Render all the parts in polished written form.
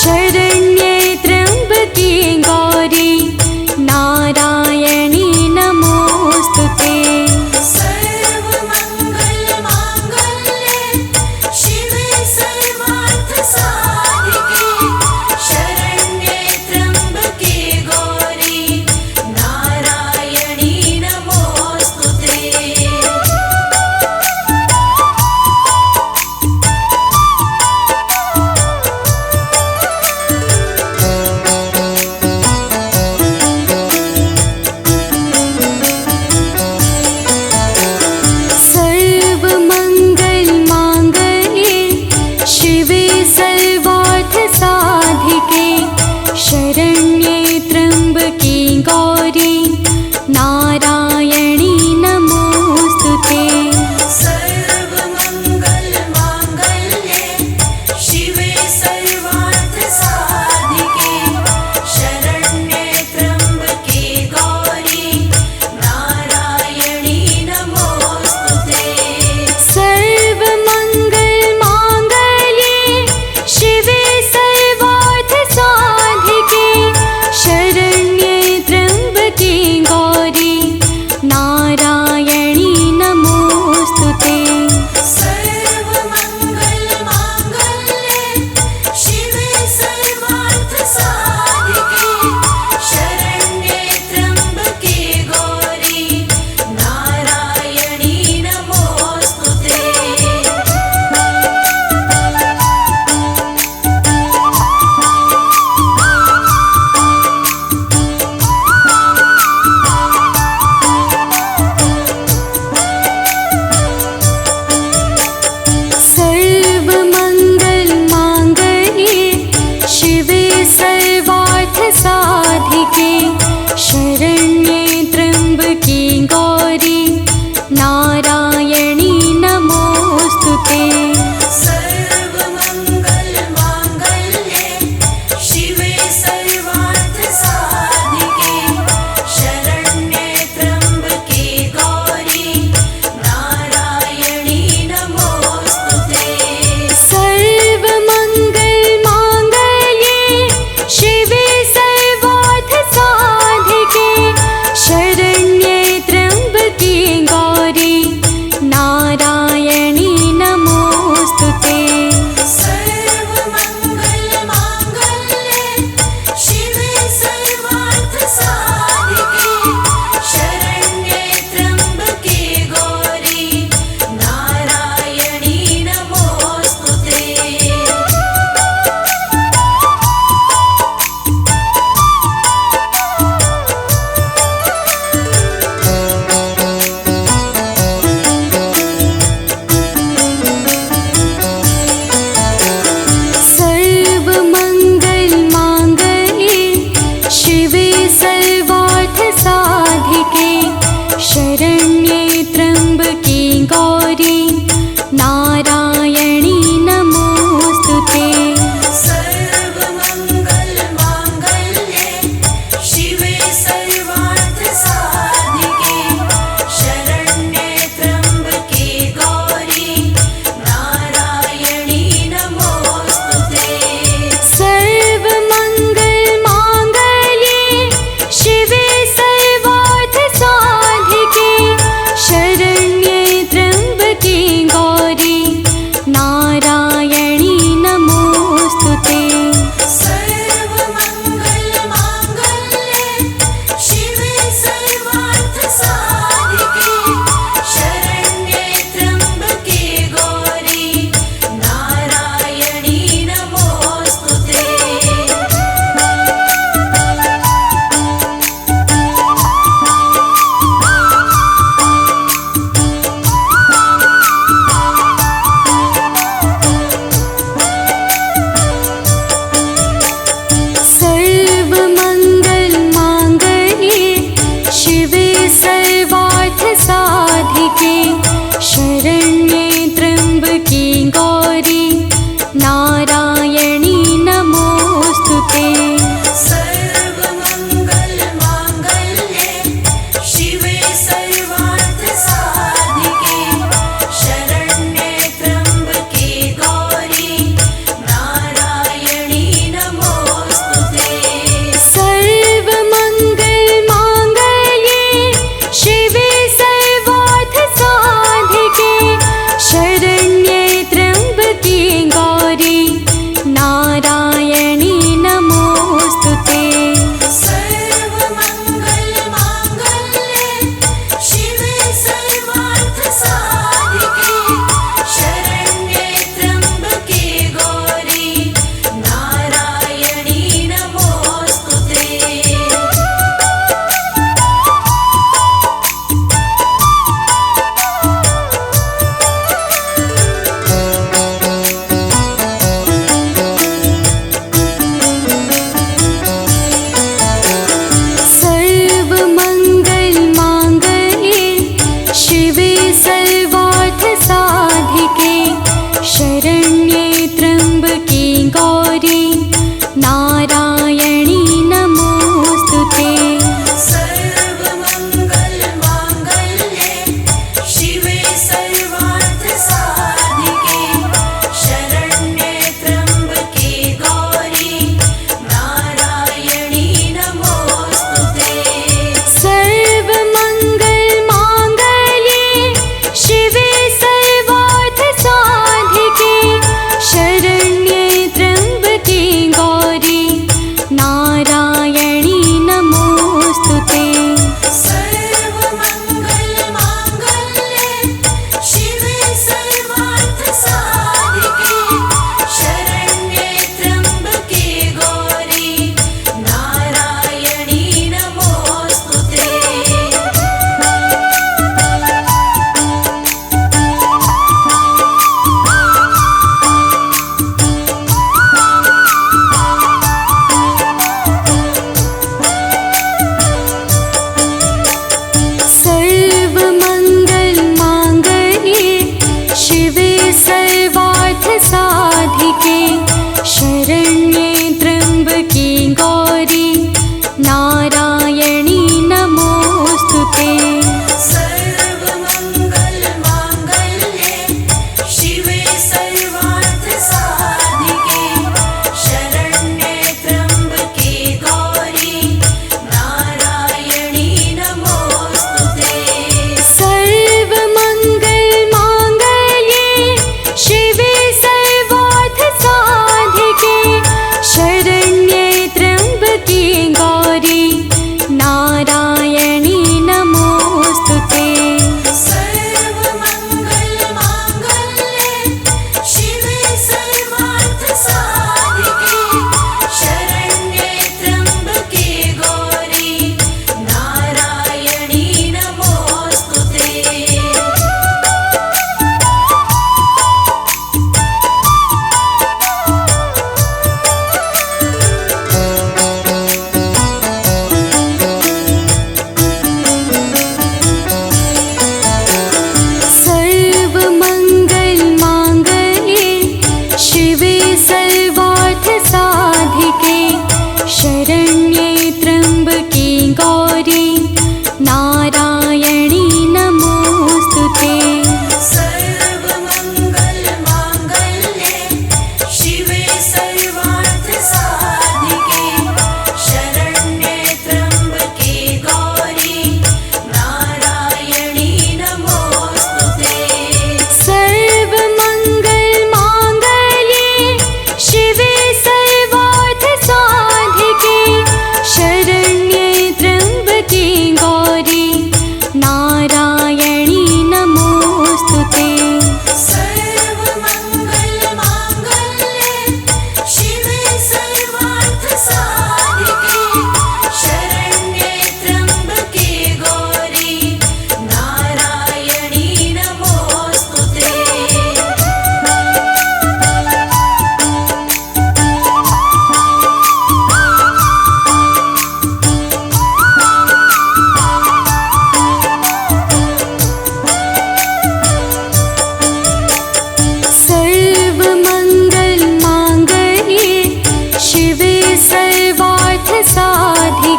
शरण्ये त्र्यम्बके गौरी नारायणी नमोस्तुते। सर्वमङ्गलमाङ्गल्ये शिवे सर्वार्थसाधिके शरण्ये त्र्यम्बके गौरी नारायणी नमोस्तुते।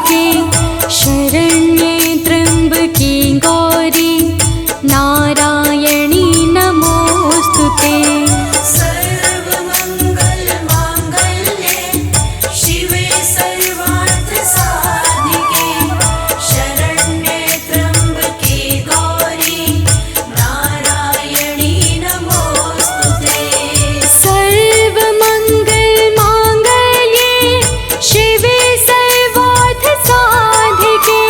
साधिके शरण्ये त्र्यम्बके गौरी नारायणी नमोऽस्तु ते। सर्वमङ्गलमाङ्गल्ये शिवे सर्वार्थसाधिके शरण्ये त्र्यम्बके गौरी नारायणी नमोऽस्तु ते। सर्वमङ्गलमाङ्गल्ये शिवे सर्वार्थसाधिके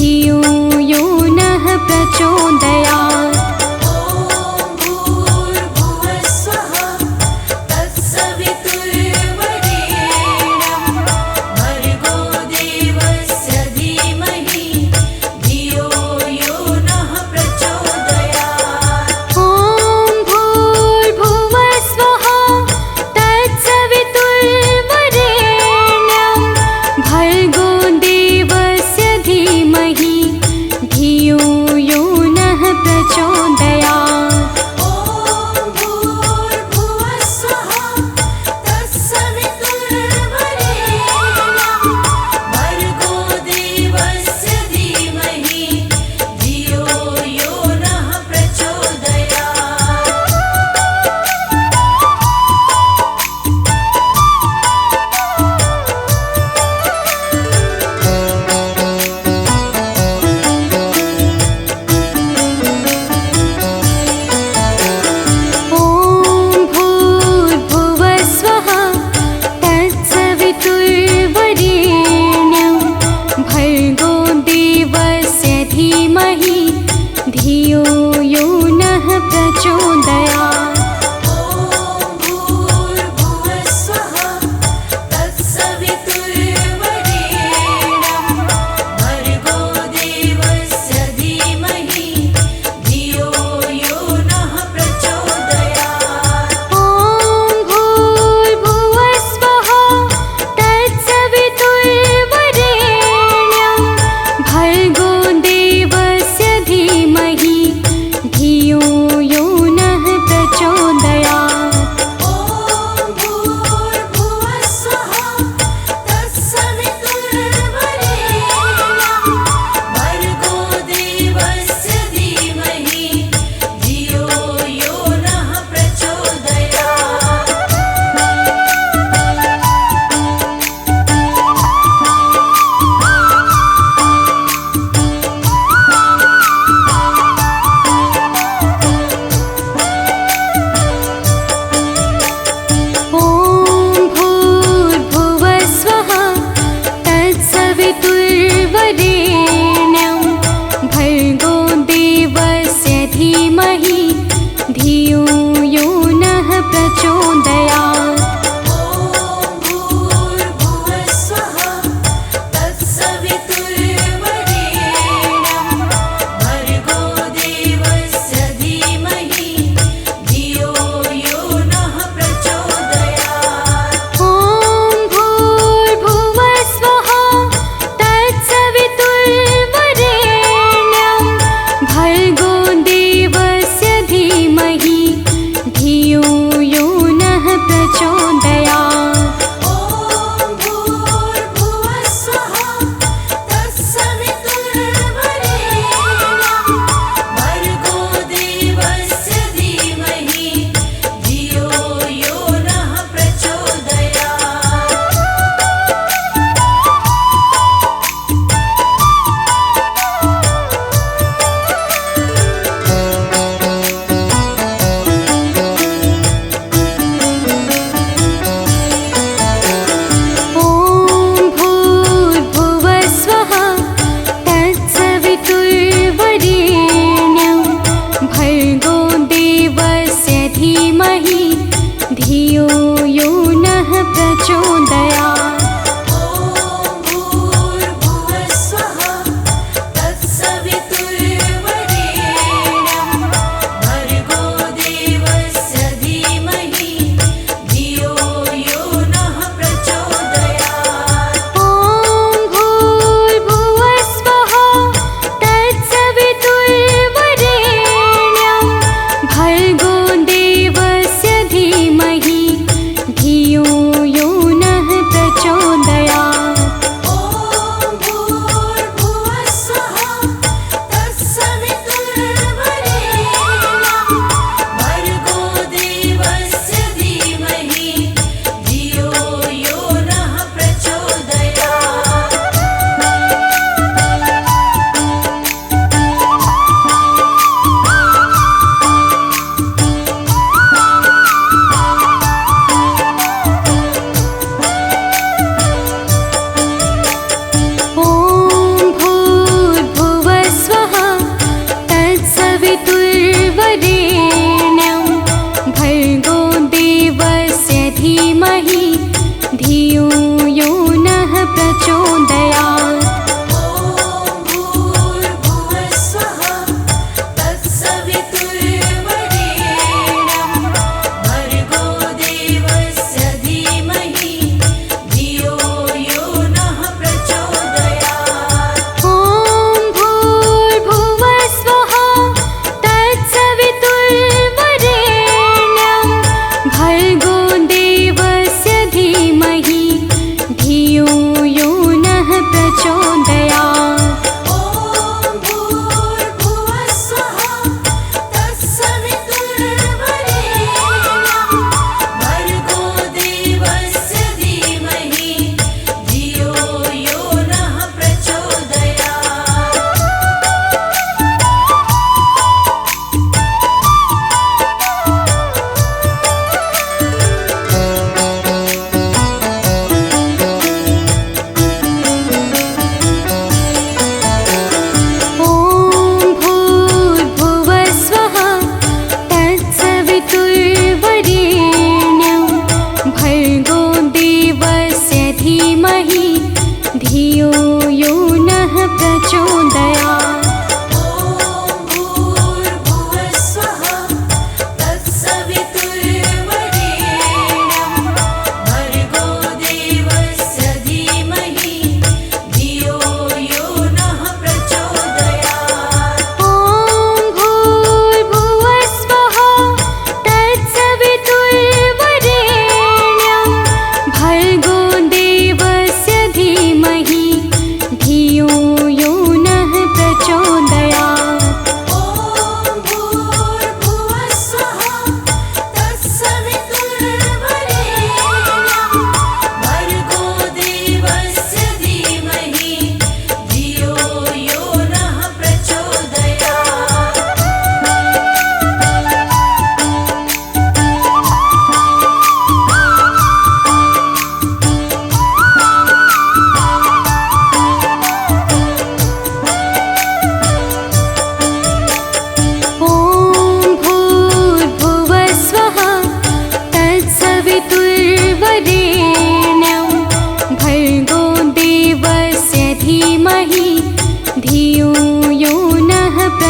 धियो यो नः प्रचोदयात्। ॐ भूर्भुवः स्वः तत्सवितुर्वरेण्यं भर्गो देवस्य धीमहि धियो यो नः प्रचोदयात्। ॐ भूर्भुवः स्वः तत्सवितुर्वरेण्यं भर्गो देवस्य धीमहि धियो यो नः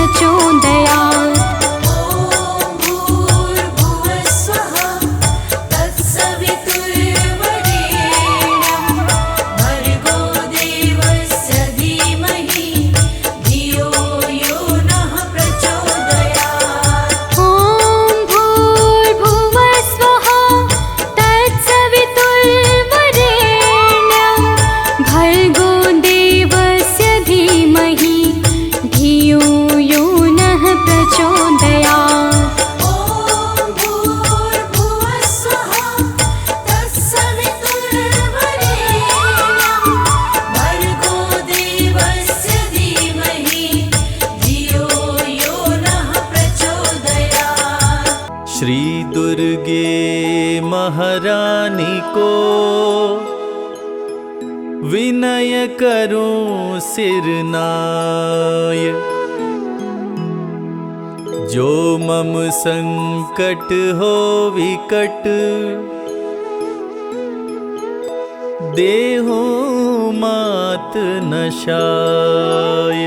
प्रचोदयात्। ॐ भूर्भुवः स्वः तत्सवितुर्वरेण्यं भर्गो देवस्य धीमहि धियो यो नः प्रचोदयात्। ॐ भूर्भुवः स्वः तत्सवितुर्वरेण्यं भर्गो देवस्य धीमहि धियो यो नः प्रचोदयात्। ॐ भूर्भुवः स्वः तत्सवितुर्वरेण्यं भर्गो देवस्य धीमहि धियो यो नः प्रचोदयात्। श्री दुर्गे महारानी को विनय करूं सिरनाय, जो मम संकट हो विकट देहु मात नशाय।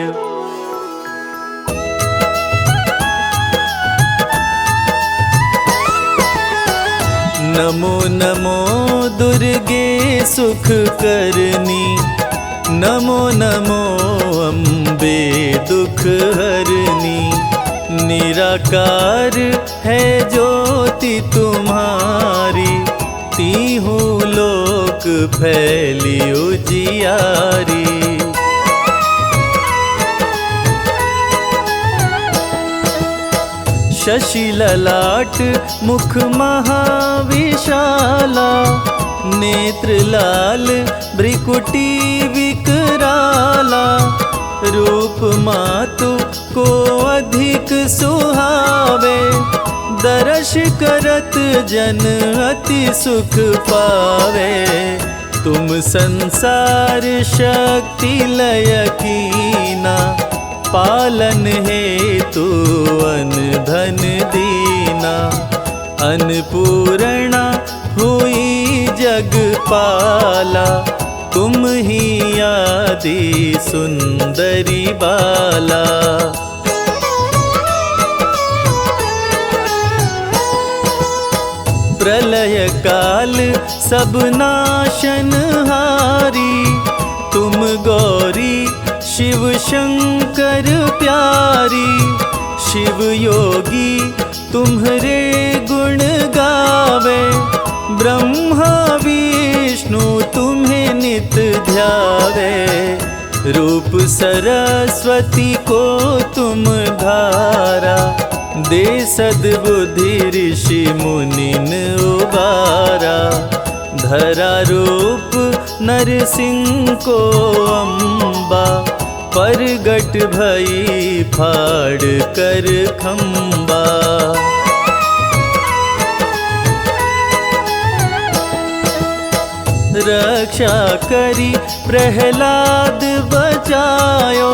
नमो नमो दुर्गे सुख करनी, नमो नमो अम्बे दुख हरनी। निराकार है ज्योति तुम्हारी, तीहू लोक फैली उजियारी। शशि ललाट मुख महाविशाला, नेत्र लाल भ्रिकुटी विकराला। रूप मातु को अधिक सुहावे, दर्श करत जन अति सुख पावे। तुम संसार शक्ति लय कीना, पालन हेतु अन धन दीना। अन्नपूर्णा हुई जगपाला, तुम ही आदि सुंदरी बाला। प्रलय काल सब नाशनहारी, तुम गौरी शिव शंकर प्यारी। शिव योगी तुम्हारे गुण गावे, ब्रह्मा विष्णु तुम्हें नित ध्यावे। रूप सरस्वती को तुम धारा, दे सद्बुद्धि ऋषि मुनिन उबारा। धरा रूप नरसिंह को अम्बा, परगट भई फाड़ कर खम्बा। रक्षा करी प्रहलाद बचायो,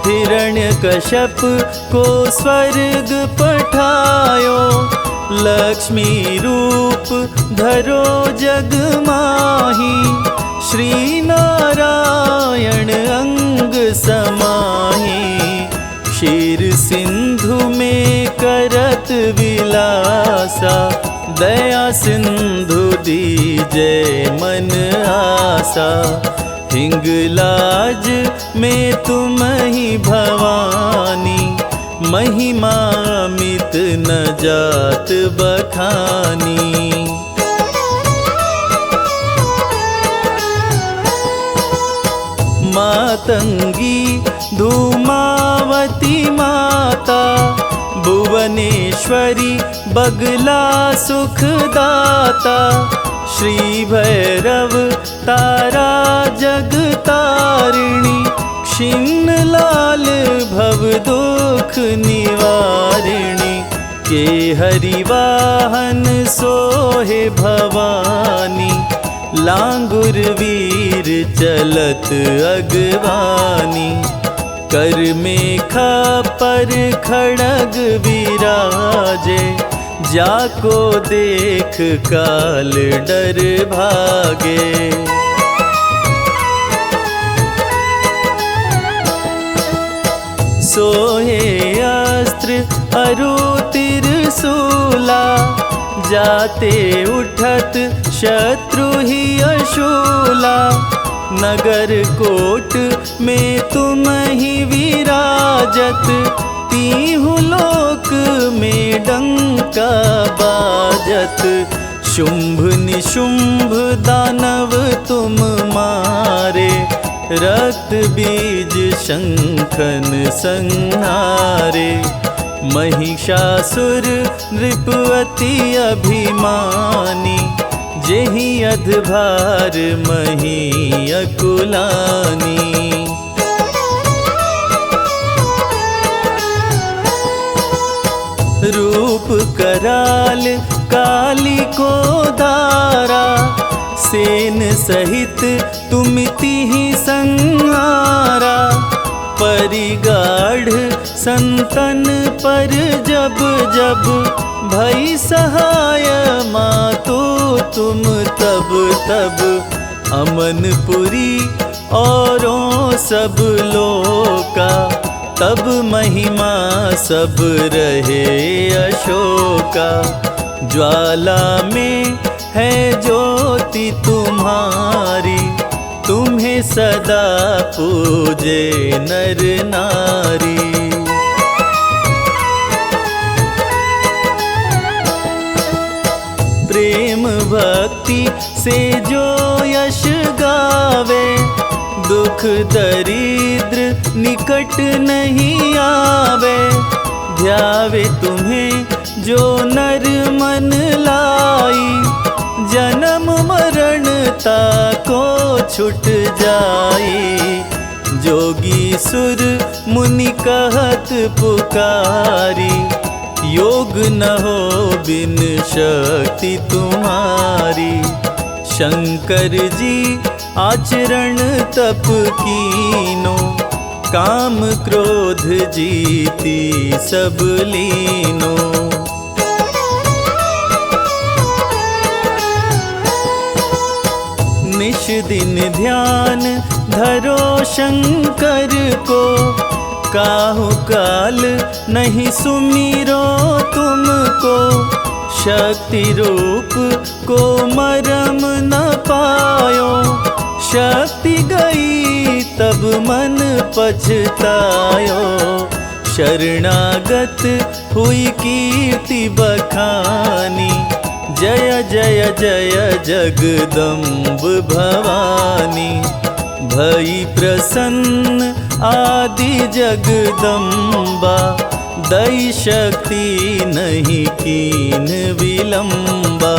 हिरण्यकश्यप को स्वर्ग पठायो। लक्ष्मी रूप धरो जग माही, श्री नारायण अंग समाही। क्षीर सिंधु में करत विलासा, दया सिंधु दीजय मन आसा। हिंगलाज में तुम ही भवानी, महिमा मित न जात बखानी। मातंगी धूमावती माता, भुवनेश्वरी बगला सुखदाता। श्री भैरव तारा जगतारिणी, क्षीण लाल भव दुख निवारिणी। के हरिवाहन सोहे भवानी, लांगुर वीर चलत अगवानी। कर मेखा पर खड़ग विराजे, जाको देख काल डर भागे। सोहे अरु तिरसूला, जाते उठत शत्रु ही अशूला। नगर कोट में तुम ही विराजत, तीहु लोक में डंका बाजत। शुंभ निशुंभ दानव तुम मारे, रक्त बीज शंखन संहारे। महिषासुर नृप अति अभिमानी, जेहि अधभार मही अकुलानी। रूप कराल काली को धारा, सेन सहित तुमिति ही संहारा। परिगाढ़ संतन पर जब जब, भई सहाय मातो तुम तब तब। अमनपुरी औरों सब लोका, तब महिमा सब रहे अशोका। ज्वाला में है ज्योति तुम्हारी, तुम्हें सदा पूजे नर नारी। प्रेम भक्ति से जो यश गावे, दुख दरिद्र निकट नहीं आवे। ध्यावे तुम्हें जो नर मन लाई, जन्म मरण ताको छुट जाई। जोगी सुर मुनि कहत पुकारी, योग न हो बिन शक्ति तुम्हारी। शंकर जी आचरण तप कीनो, काम क्रोध जीती सब लीनो। निश दिन ध्यान धरो शंकर को, काहु काल नहीं सुमिरो तुमको। शक्ति रूप को मरम न पायो, शक्ति गई तब मन पछतायो। शरणागत हुई कीर्ति बखानी, जय जय जय जगदम्ब भवानी। भई प्रसन्न आदि जगदम्बा, दई शक्ति नहीं कीन विलंबा।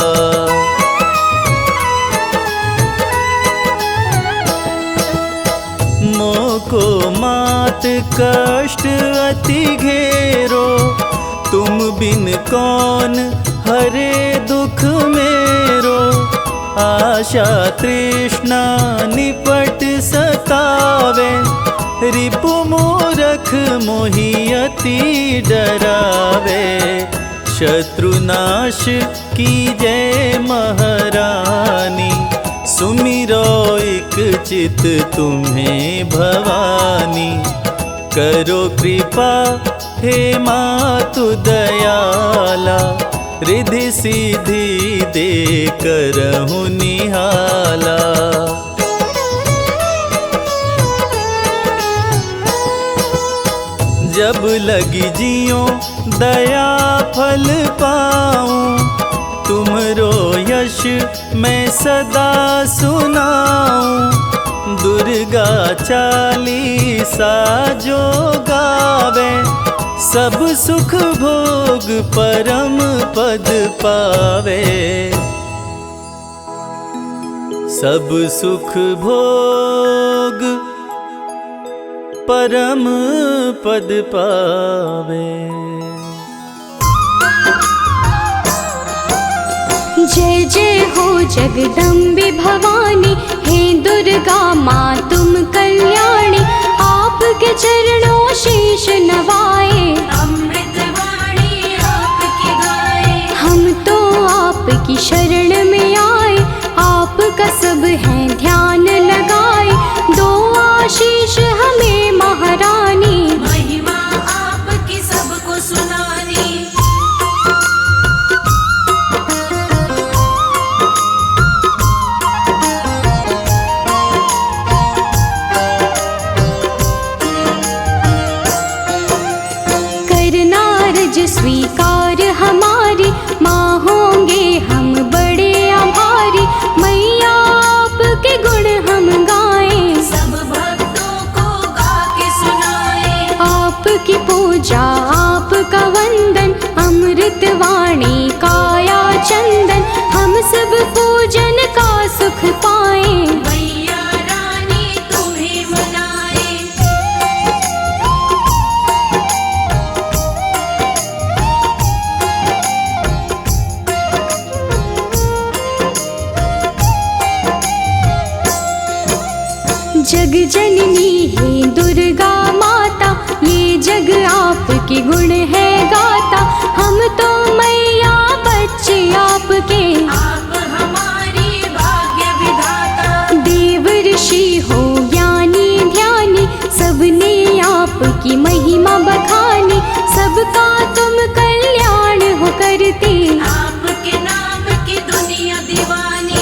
मोको मात कष्ट अति घेरो, तुम बिन कौन हरे दुख मेरो। आशा तृष्णा निपट सतावे, रिपु मूरख मोहि अति डरावे। शत्रुनाश कीजै महारानी, सुमिरो एक चित तुम्हें भवानी। करो कृपा हे मातु दयाला, रिद्धि सिद्धि दे करहु निहाला। जब लगी जियो दया फल पाऊं, तुमरो यश मैं सदा सुनाऊं। दुर्गा चालीसा जो गावे, सब सुख भोग परम पद पावे। सब सुख भोग परम पद पावे। जय जय हो जगदम्बे भवानी, हे दुर्गा माँ तुम कल्याणी। आपके चरणों शीश नवाए, अमृत वाणी आपकी गाए। हम तो आपकी शरण में आए, आपका सब है ध्यान लगाए। दो आशीष हमें महारानी, महिमा आपकी सबको सुनानी। स्वीकार हमारी, माँ होंगे हम बड़े आभारी। मैया आपके गुण हम गाएं, सब भक्तों को गा के सुनाए। आपकी पूजा आपका वंदन, अमृत वाणी काया चंदन। हम सब पूजन का सुख पाएं, मैया रानी तुम्हें मनाए। जग जननी है दुर्गा माता, ये जग आपके गुण है गाता। हम तो मैया बच्चे आपके, आप हमारी भाग्य विधाता। देव ऋषि हो ज्ञानी ध्यानी, सबने आपकी महिमा बखानी। सबका तुम कल्याण हो करते, आपके नाम की दुनिया दीवानी।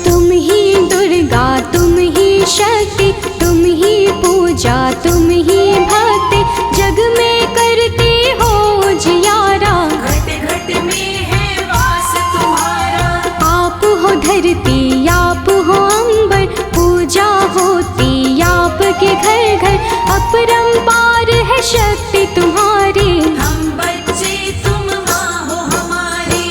तुम ही दुर्गा तुम ही शक्ति, तुम ही पूजा तुम ही भक्ति। जग में करते हो जियारा, घट घट में है वास तुम्हारा। आप हो धरती आप हो अंबर, पूजा होती आपके घर घर। अपरंपार है शक्ति तुम्हारी, हम बच्चे तुम माँ हो हमारी।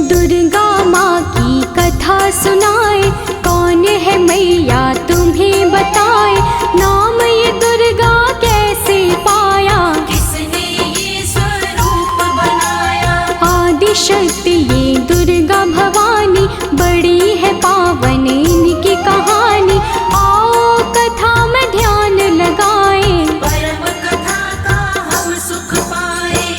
दुर्गा माँ की कथा सुनाए, कौन है मैया तुम्हें बताए। नाम ये दुर्गा कैसे पाया, किसने ये स्वरूप बनाया। आदि शक्ति ये दुर्गा भवानी, बड़ी है पावन इनकी कहानी। आओ कथा में ध्यान लगाएं, परम कथा का हम सुख पाए।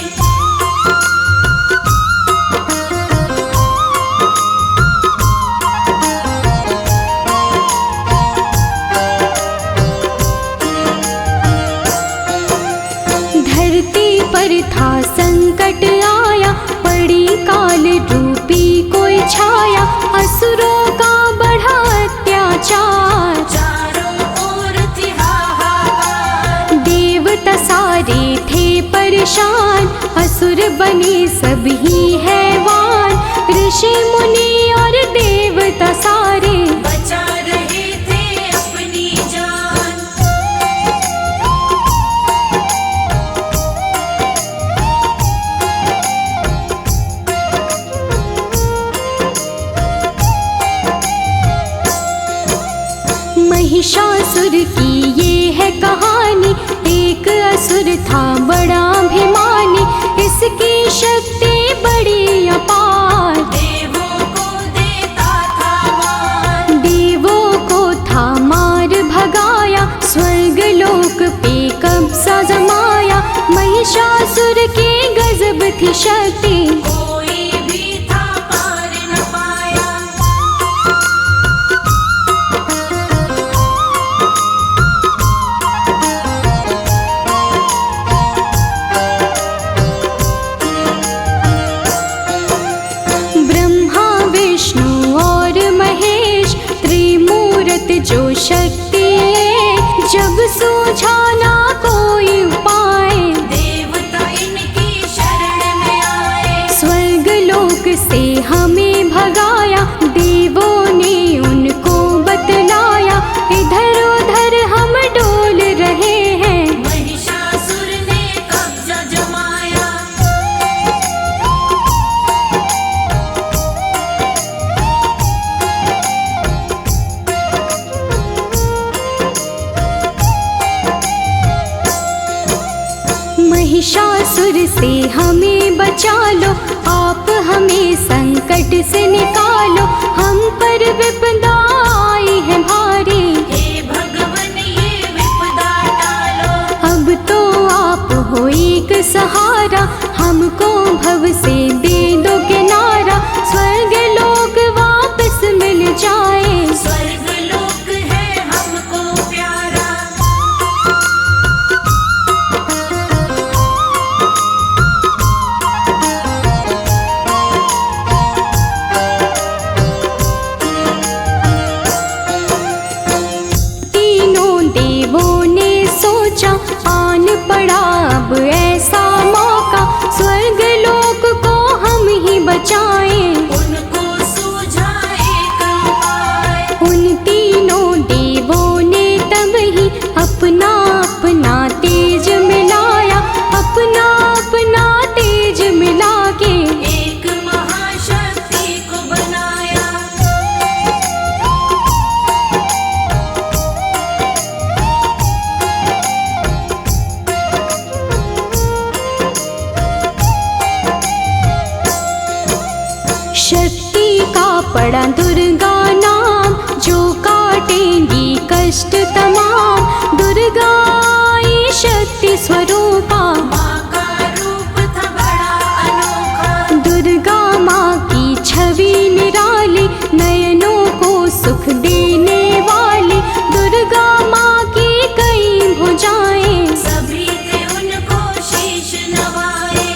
धरती पर था संकट आया, पड़ी काल रूपी कोई छाया। असुरों का बढ़ा अत्याचार, चारों ओर थी हाहाकार। देवता सारे थे परेशान, असुर बने सभी हैवान। ऋषि मुनि और देवता सारे, बचा रहे थे अपनी जान। महिषासुर की ये है कहानी, एक असुर था बड़ा अभिमानी। इसकी शक्ति बड़ी अपार, देवों को देता था मान। देवों को था मार भगाया, स्वर्ग लोक पे कब्जा जमाया। महिषासुर के गजब थी शक्ति, कोई भी था पार न पाया। ब्रह्मा विष्णु और महेश, त्रिमूर्त जो शक्ति है। जब सूझा ना कोई उपाय, देवता इनकी शरण में आए। स्वर्ग लोक से हमें भगाया, देवों ने उनको बतलाया। इधर उधर हम डोल रहे हैं, महिषासुर ने कब्जा जमाया। महिषासुर से हमें बचा लो, आप हमें संकट से निकालो। हम पर विपदा आई है भारी, हे भगवन ये विपदा टालो। अब तो आप हो एक सहारा। हमको भव से दे दो किनारा, स्वर्ग लोक शक्ति का पड़ा दुर्गा नाम, जो काटेंगी कष्ट तमाम। दुर्गा आई शक्ति स्वरूपा, माँ का रूप था बड़ा अनोखा। दुर्गा माँ की छवि निराली, नयनों को सुख देने वाली। दुर्गा माँ की कई भुजाएं, सभी थे उनको शीश नवाए।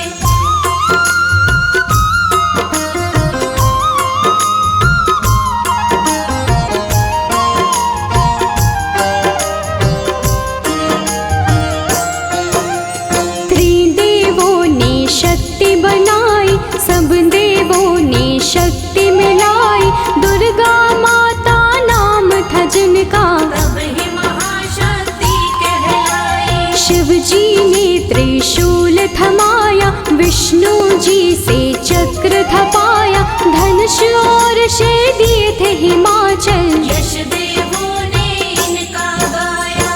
त्रिदेवों ने शक्ति बनाई, सब देवों ने शक्ति मिलाई। दुर्गा माता नाम था जिनका, तब ही महाशक्ति कहलाई। शिव जी ने त्रिशूल थमाया, विष्णु जी से चक्र थपाया। धनुष और शेर दिए थे हिमाचल, यश देवों ने इनका गाया।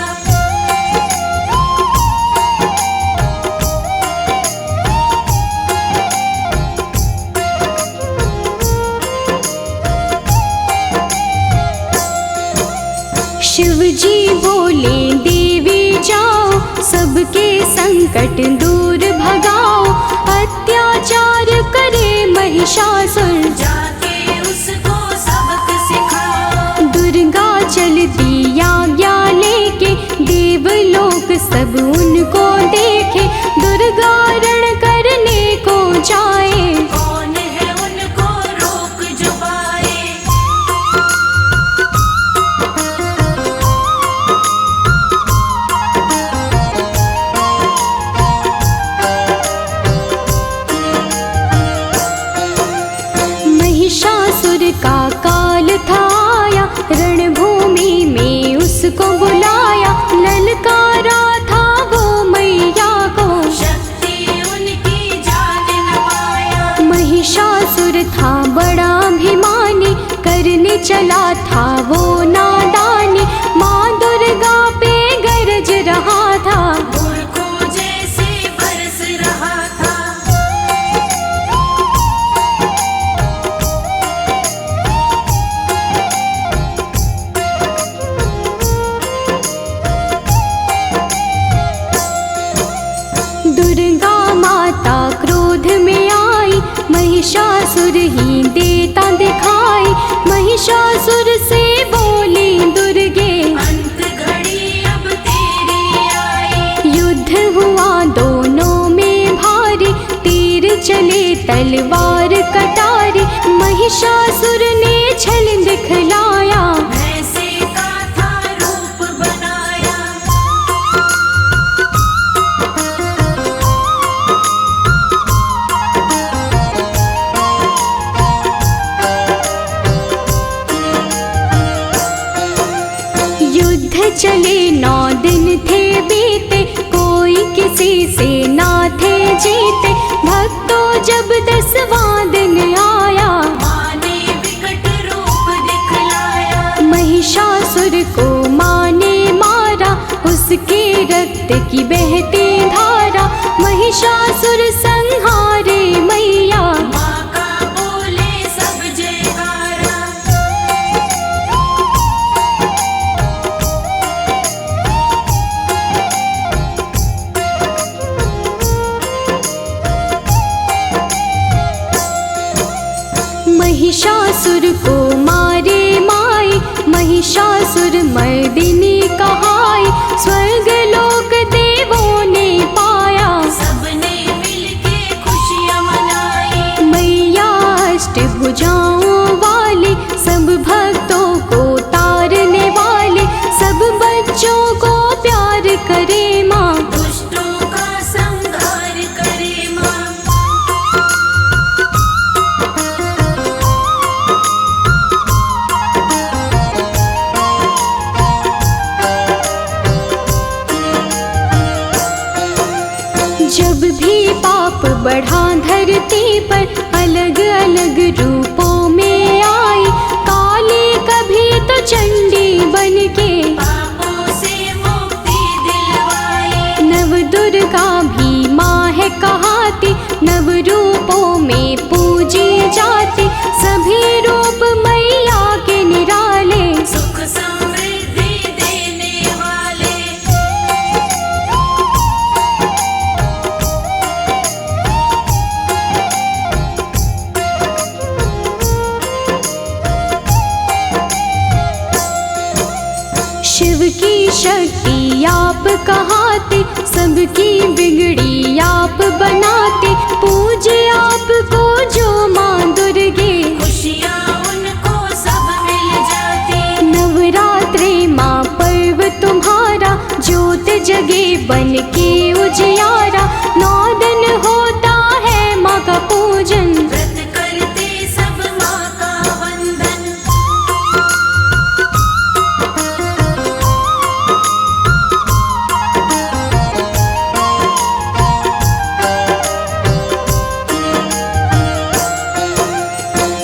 शिव जी बोले देवी जाओ, सबके संकट दूर भगाओ। अत्याचार करे महिषासुर, जाके उसको सबक सिखाओ। दुर्गा चलती आज्ञा लेके, देवलोक सब उनको देखे। दुर्गा रण करने को जाए, कौन है उनको रोक जो पाए। महिषासुर का काल था आया, रणभूमि में उसको बुलाया। ललकारा था वो मैया को, शक्ति उनकी जान न पाया। महिषासुर था बड़ा अभिमानी, करने चला था वो नादानी। माँ दुर्गा पे गरज रहा था, मूर्खों जैसे बरस रहा था। दुर्गा माता क्रोध में आई, महिषासुर ही देता दिखाई। महिषासुर से बोली दुर्गे, अंत घड़ी अब तेरी आई। युद्ध हुआ दोनों में भारी, तीर चले तलवार कटारी। महिषासुर ने छल दिखलाया, भैंसे का था रूप बनाया। युद्ध चले 9 दिन थे बीते, कोई किसी से ना थे जीते। भक्तों जब 10वां दिन आया, माँ ने विकट रूप दिखलाया। महिषासुर को माँ ने मारा, उसके रक्त की बहती धारा। महिषासुर संहारे मैया, माँ का बोले सब जयकारा। महिषासुर को मारे माई, महिषासुर मर्दिनी कहाई। स्वर्ग लोक देवों ने पाया, सबने मिलके खुशियाँ मनाई। मैया अष्टभुजाओं वाली, सब भक्तों को तारने वाले। सब बच्चों को प्यार करे माँ, दुष्टों का संहार करे माँ। जब भी पाप बढ़ा धरती पर, अलग अलग रूपों में आई। काली कभी तो चंडी बन के, पापों से मुक्ति दिलवाई। नव दुर्गा भी माँ है कहाती। नव रूपों में पूज पूजी जाती, सभी रूप मैया के निराले। सुख समृद्धि देने वाले। शिव की शक्ति आप कहाते, सबकी बिगड़ी आप बनाते, पूजे आपको जो माँ दुर्गे, खुशियाँ उनको सब मिल जाती। नवरात्रे माँ पर्व तुम्हारा, ज्योत जगे बन के उजियारा, 9 दिन होता है माँ का पूजन। व्रत करते सब माँ का वंदन।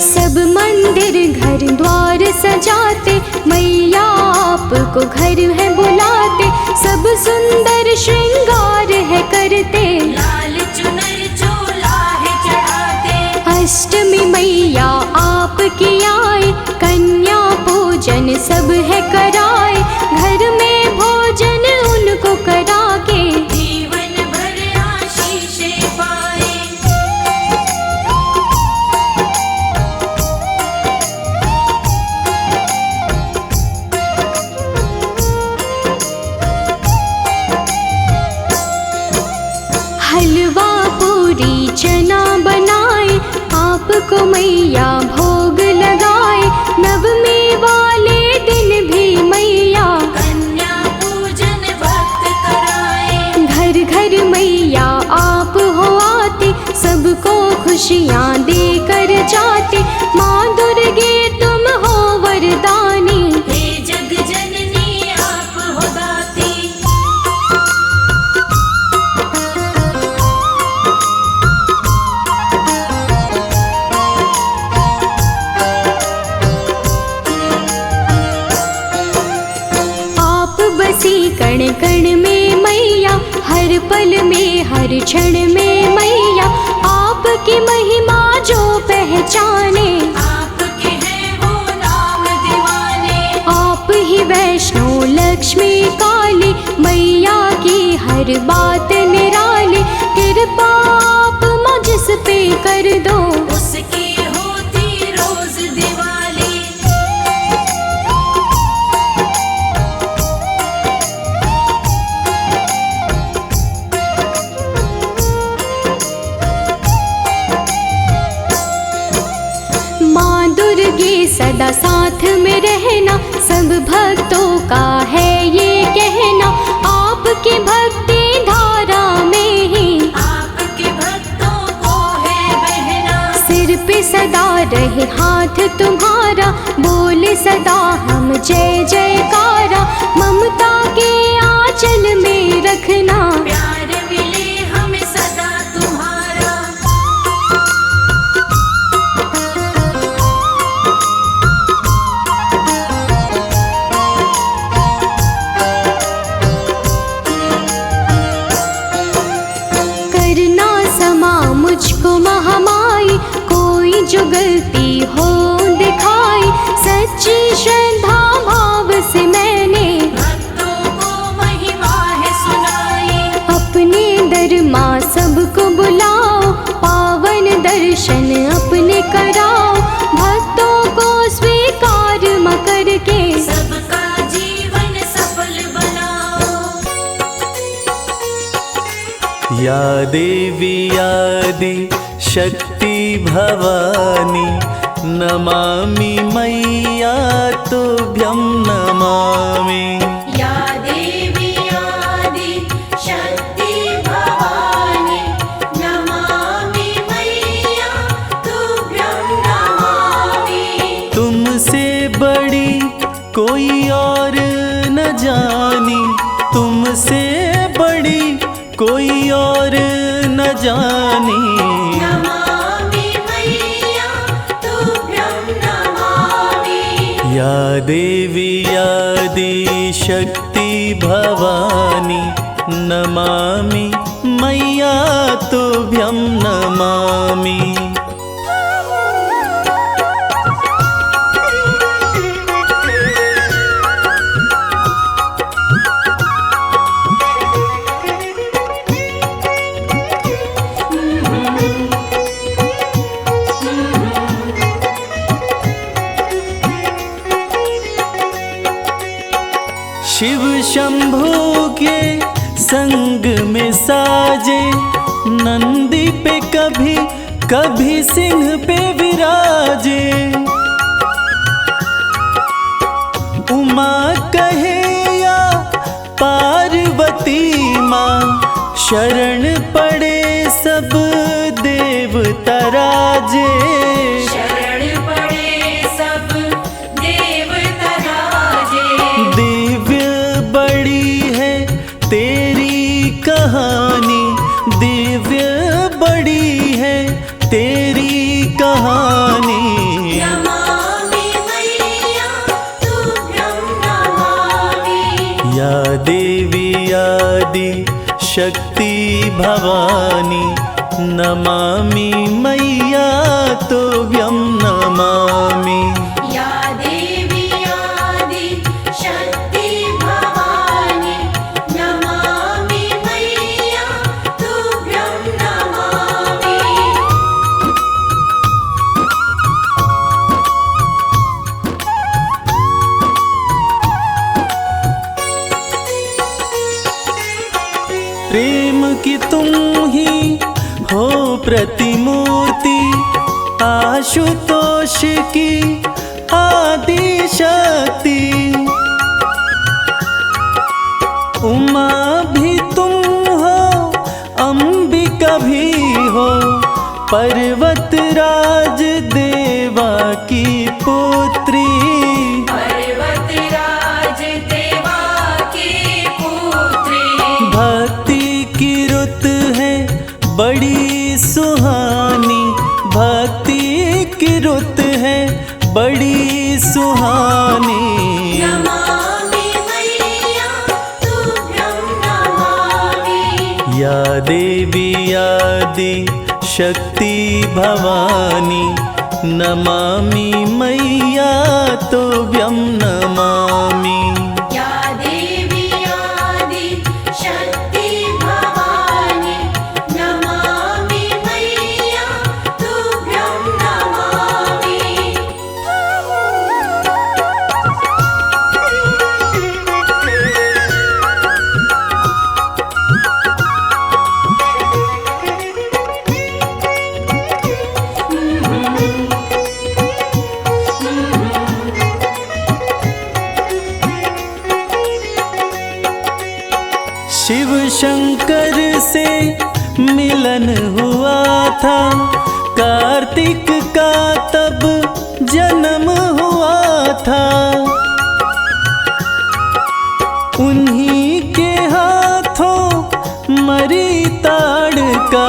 सब मंदिर घर द्वार सजाते, मैया आपको घर है बुलाते, सब सुंदर श्रृंगार है करते, लाल चुनर चोला है चढ़ाते। अष्टमी मैया आपकी आए, कन्या पूजन सब है कराए, घर में भोजन उनको करा के, जीवन भर आशीषें पाए। हलवा पूरी चना बनाए, आपको मैया भोग लगाए, नवमी वाले दिन भी मैया कन्या पूजन भक्त कराए। घर घर मैया आप हो आते, सबको खुशियाँ देकर जाते, माँ दुर्गे तुम हो वरदानी। हे जग जननी आप हो दाती। आप बसी कण कण में मैया, हर पल में हर क्षण में मैया, आपकी महिमा जो पहचाने, आपके हैं वो नाम दीवाने। आप ही वैष्णो लक्ष्मी काली, मैया की हर बात निराली, कृपा आप मुझ पे कर दो, उसकी होती रोज दिवाली। माँ दुर्गे सदा साथ में रहना, सब भक्तों का है ये कहना, आपकी भक्ति धारा में ही आपके भक्तों को है बहना। सिर पे सदा रहे हाथ तुम्हारा, बोले सदा हम जय जयकारा, ममता के आंचल में रखना, प्यार मिले हमें सदा तुम्हारा। करना समा मुझको महामाई, कोई जो गलती हो दिखाई, सच्ची श्रद्धा भाव से मैंने भक्तों को महिमा है सुनाई। अपने दर माँ सबको बुलाओ, पावन दर्शन अपने कराओ, भक्तों को स्वीकार माँ करके, सबका जीवन सफल बनाओ। या देवी आदि शक्ति भवानी, नमामि मैया तुभ्यं नमामि। या देवी आदि शक्ति भवानी, नमामि मैया तुभ्यं नमामि। तुमसे बड़ी कोई और न जानी, तुमसे बड़ी कोई और न जानी। नमामि मैया तुभ्यं नमामि। या देवी आदि शक्ति भवानी, नमामि मैया तुभ्यं नमामि। शिव शंभू के संग में साजे, नंदी पे कभी कभी सिंह पे विराजे। उमा कहे या पार्वती माँ, शरण पड़े सब देवता राजे। शरण पड़े सब देवता राजे। दिव्य बड़ी है तेरी कहानी, दिव्य बड़ी है तेरी कहानी। नमामि मैया तुभ्यं नमामि। या देवी आदि शक्ति भवानी, नमामि मैया तुभ्यं नमामि। या देवी आदि शक्ति भवानी, नमामि मैया तुभ्यं नमामि। प्रेम की तुम ही हो प्रतिमूर्ति, आशुतोष की आदि शक्ति। उमा भी तुम हो, अंबिका भी हो, पर्वतराज देवा की पुत्री। पर्वतराज देवा की पुत्री। भक्ति की रुत है बड़ी सुहानी, भक्ति की रुत है बड़ी सुहानी। नमामि मैया तुभ्यं नमामि। या देवी आदि शक्ति भवानी, नमामि मैया तुभ्यं नमामि। या देवी आदि शक्ति भवानी, नमामि मैया तुभ्यं नमामि। शिव शंकर से मिलन हुआ था, कार्तिक का तब जन्म हुआ था। उन्हीं के हाथों मरी ताड़का,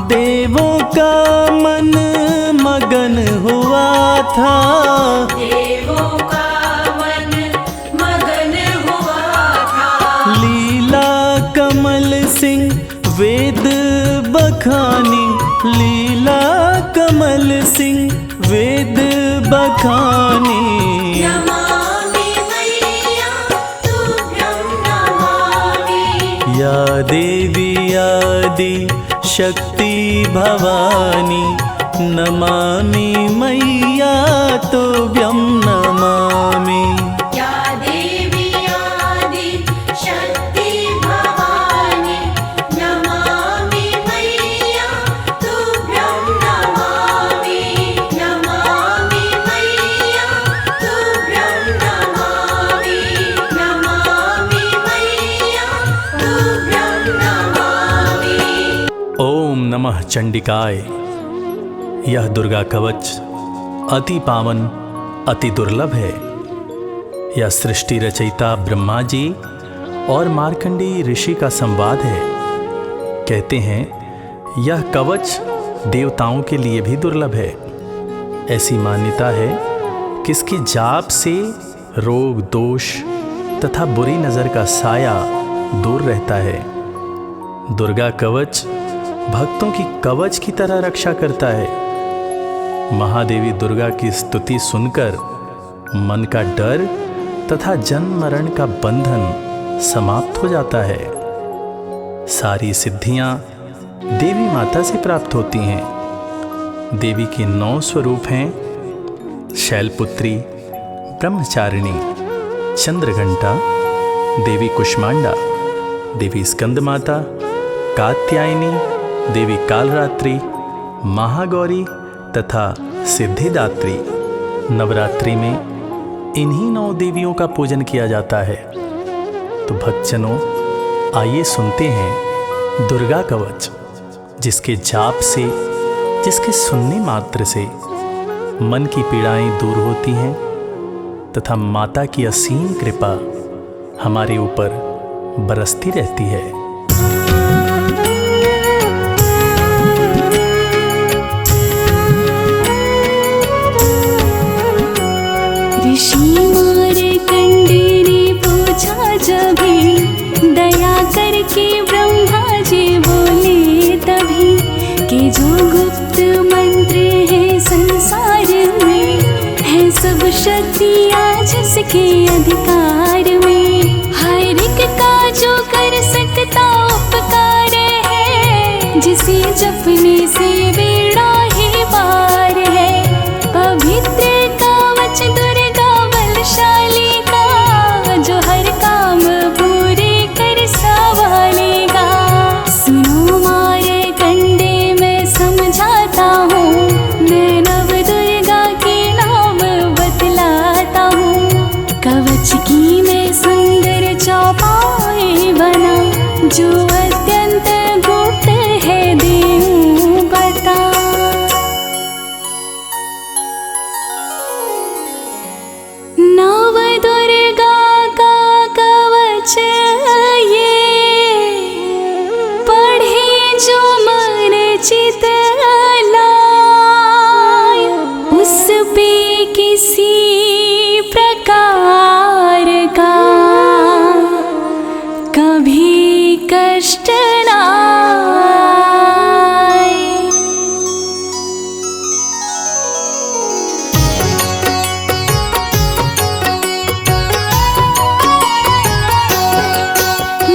देवों का मन मगन हुआ था। देवों का मन मगन हुआ था। लीला कमल सिंह वेद बखानी, लीला कमल सिंह वेद बखानी। नमामि मैया तुभ्यं नमामि। या देवी आदि शक्ति भवानी, नमामि मैया तुभ्यं नमामि। या देवी आदि शक्ति भवानी, नमामि मैया तुभ्यं नमामि। नमामि मैया तुभ्यं नमामि। नमामि मैया तुभ्यं नमामि। ओम नमः चंडिकाय। यह दुर्गा कवच अति पावन, अति दुर्लभ है। यह सृष्टि रचयिता ब्रह्मा जी और मार्कंडेय ऋषि का संवाद है। कहते हैं यह कवच देवताओं के लिए भी दुर्लभ है। ऐसी मान्यता है कि इसकी जाप से रोग, दोष तथा बुरी नज़र का साया दूर रहता है। दुर्गा कवच भक्तों की कवच की तरह रक्षा करता है। महादेवी दुर्गा की स्तुति सुनकर मन का डर तथा जन्म मरण का बंधन समाप्त हो जाता है। सारी सिद्धियां देवी माता से प्राप्त होती हैं। देवी के 9 स्वरूप हैं: शैलपुत्री, ब्रह्मचारिणी, चंद्रघंटा, देवी कुष्मांडा, देवी स्कंद माता, कात्यायनी, देवी कालरात्रि, महागौरी तथा सिद्धिदात्री। नवरात्रि में इन्हीं 9 देवियों का पूजन किया जाता है। तो भक्तजनों, आइए सुनते हैं दुर्गा कवच, जिसके जाप से, जिसके सुनने मात्र से मन की पीड़ाएं दूर होती हैं तथा माता की असीम कृपा हमारे ऊपर बरसती रहती है। ऋषि मार्कंडे ने पूछा जभी, दया करके ब्रह्मा जी बोले तभी, कि जो गुप्त मंत्र है संसार में, है सब शक्तियाँ जिसके अधिकार में। हर एक का जो कर सकता उपकार है, जिसे जपने से बेड़ा ही पार है। पवित्र कवच दुर्गा बलशाली का, जो हर काम पूरे कर संभालेगा। सुनो मार्कंडे, मैं समझाता हूँ, मैं नव दुर्गा के नाम बतलाता हूँ। कवच की मैं सुंदर चौपाई बना, जो अत्यंत गुप्त है देऊँ बता। नव दुर्गा का कवच ये, पढ़े जो मन चित लाय, उस पे किसी प्रकार का कभी कष्ट ना आए।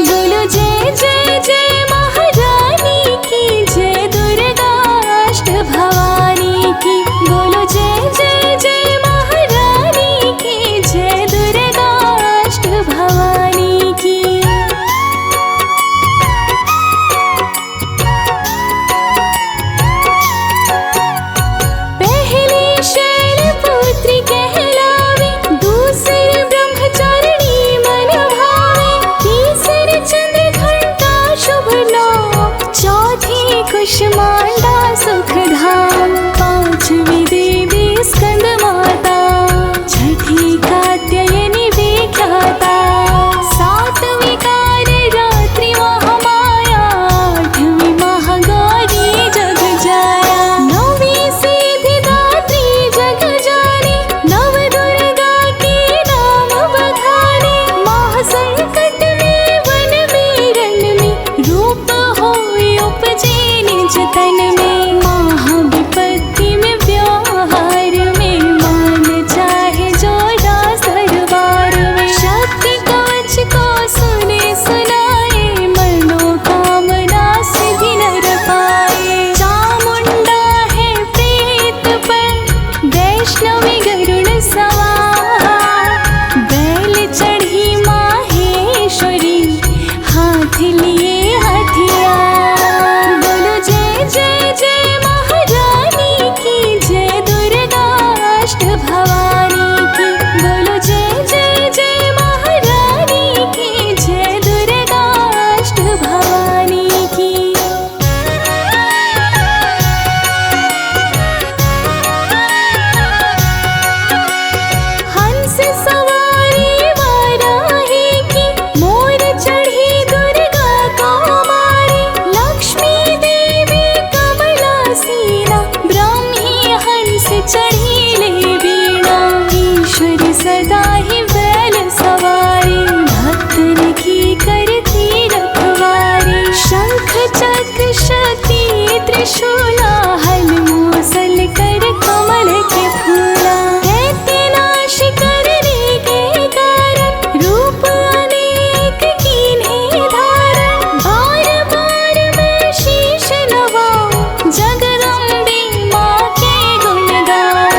बोलो जय जय जय महारानी की, जय दुर्गा अष्ट भवानी की। बोलो जय जय जय महारानी की, जय दुर्गा अष्ट भवानी की। पहली शैलपुत्री कहलावे, दूसरी ब्रह्मचारिणी मन भावे, तीसरी चंद्रघंटा शुभ नाम, चौथी कुष्मांडा सुख धाम, पांचवी देवी स्कंद माता, छठी कात्यायनी विख्याता, सातवीं कालरात्रि महामाया, आठवीं महागौरी जग जाया, नौवीं सिद्धिदात्री जग जानी, नव दुर्गा के नाम बखाने। महासंकट में वन में रण में, रूप होई उपजे निज तन में। महाविपत्ति में व्यवहार में, मान चाहे जो रास दरबार में। शक्ति कवच को सुने सुनाए, मनोकामना सिद्धि नर पाए। चामुंडा है प्रेत पर, वैष्णवी गरुड़ सवार, बैल चढ़ी माहेश्वरी, हाथ लिए हथियार। बोलो जय जय जय महारानी की, जय दुर्गा अष्ट भवानी की। बोलो जय जय जय महारानी की, जय दुर्गा अष्ट भवानी की। हंस सवारी वाराही की, मोर चढ़ी दुर्गा कौमारी, लक्ष्मी देवी कमलासीना, ब्राह्मी हंस चढ़ी ले वीणा। ईश्वरी सदा ही बैल सवारी, भक्तन की करती रखवारी। शंख चक्र शक्ति त्रिशूला, हल मूसल कर कमल के फूला। दैत्य नाश करने के कारण, रूप अनेक कीन्हे धारण। बार बार मैं शीश नवाऊं, जगदम्बे माँ के गुण गाऊं।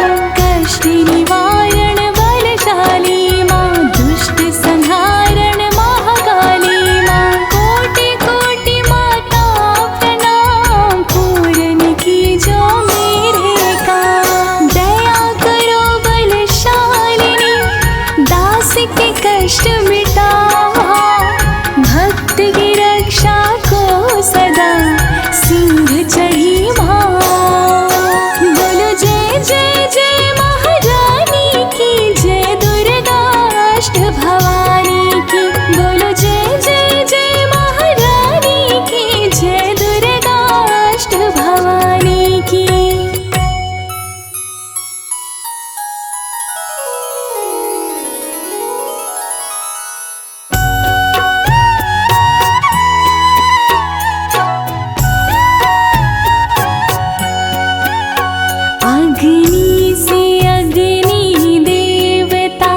अग्नि से अग्नि देवता,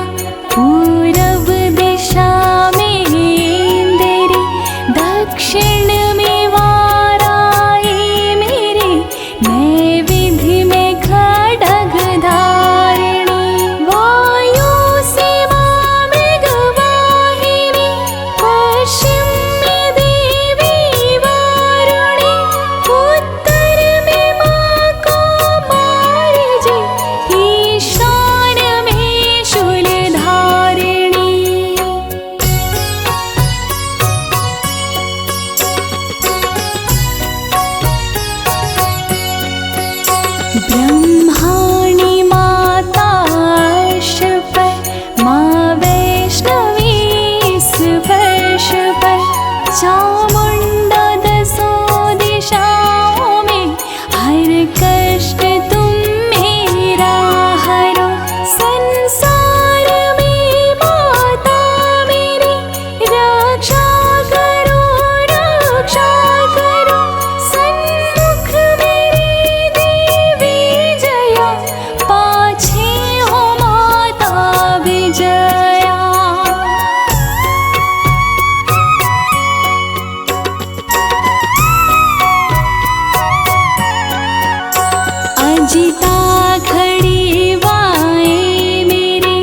पूरब दिशा में इंद्री, दक्षिण में वाराही मेरे, नैवेद्य में खड्ग धारिणी, वायु से मां मृगवाहिनी, पश्चिम में देवी वारुणी, उत्तर में मां कौमारी जी, ईशान में शूलधारिणी। ब्रह्माणी माता अर्श पर, माँ वैष्णवी स्पर्श पर, चामुंडा दसों दिशाओं में, हर कष्ट तुम मेरा हरो। संसार में माता मेरी, रक्षा करो रक्षा करो, सन्मुख मेरी देवी जया, पाछे हो माता विजया। अजिता खड़ी बाएं मेरी,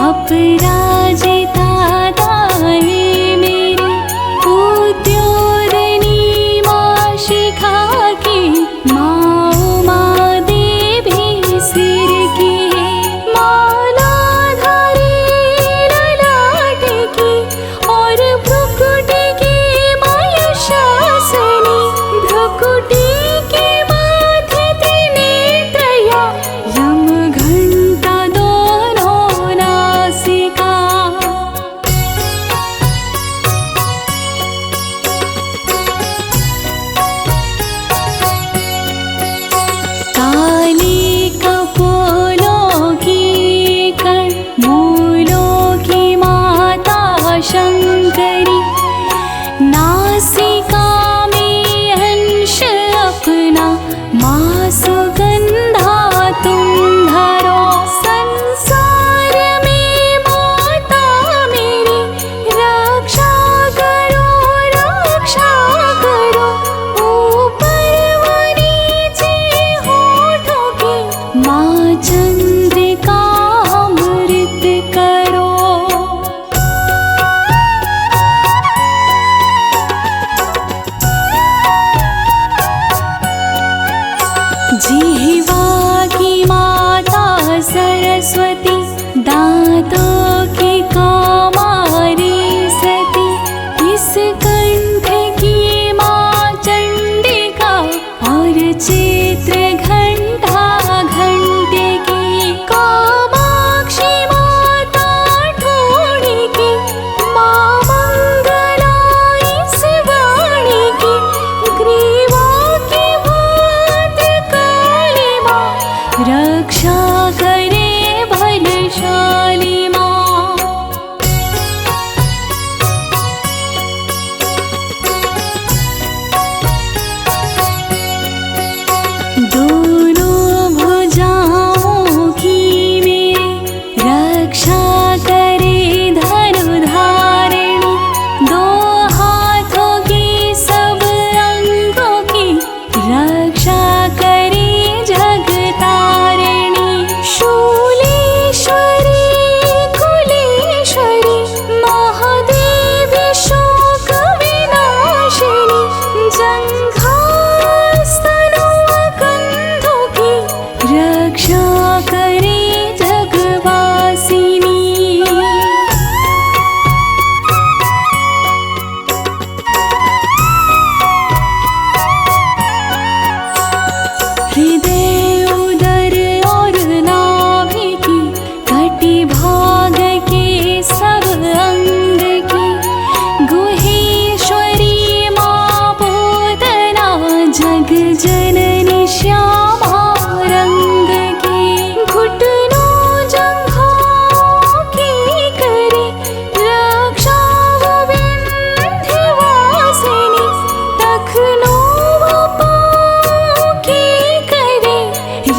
अपराजिता दाएं मेरी, उद्योतनी मां शिखा की, मां उमा देवी सिर की, मालाधारी ललाट की, और भ्रुकुटी की मां यशासनी, भ्रुकुटी के माथे त्रिनेत्रया, यम घंटा दोनों नासिका। काली कपोलों की कण, मूलों की माता शंकरी, नासिका में अंश अपना, माँ सुगंधा तुम धरो। संसार में माता मेरी, रक्षा करो रक्षा करो, ऊपर व नीचे होठों की, माँ चंद्रिका अमृत करो। जिह्वा की माता सरस्वती, दांतों की कौमारी सती, इस कंठ की मां चंडिका, और चित्र घंटा घंटे की,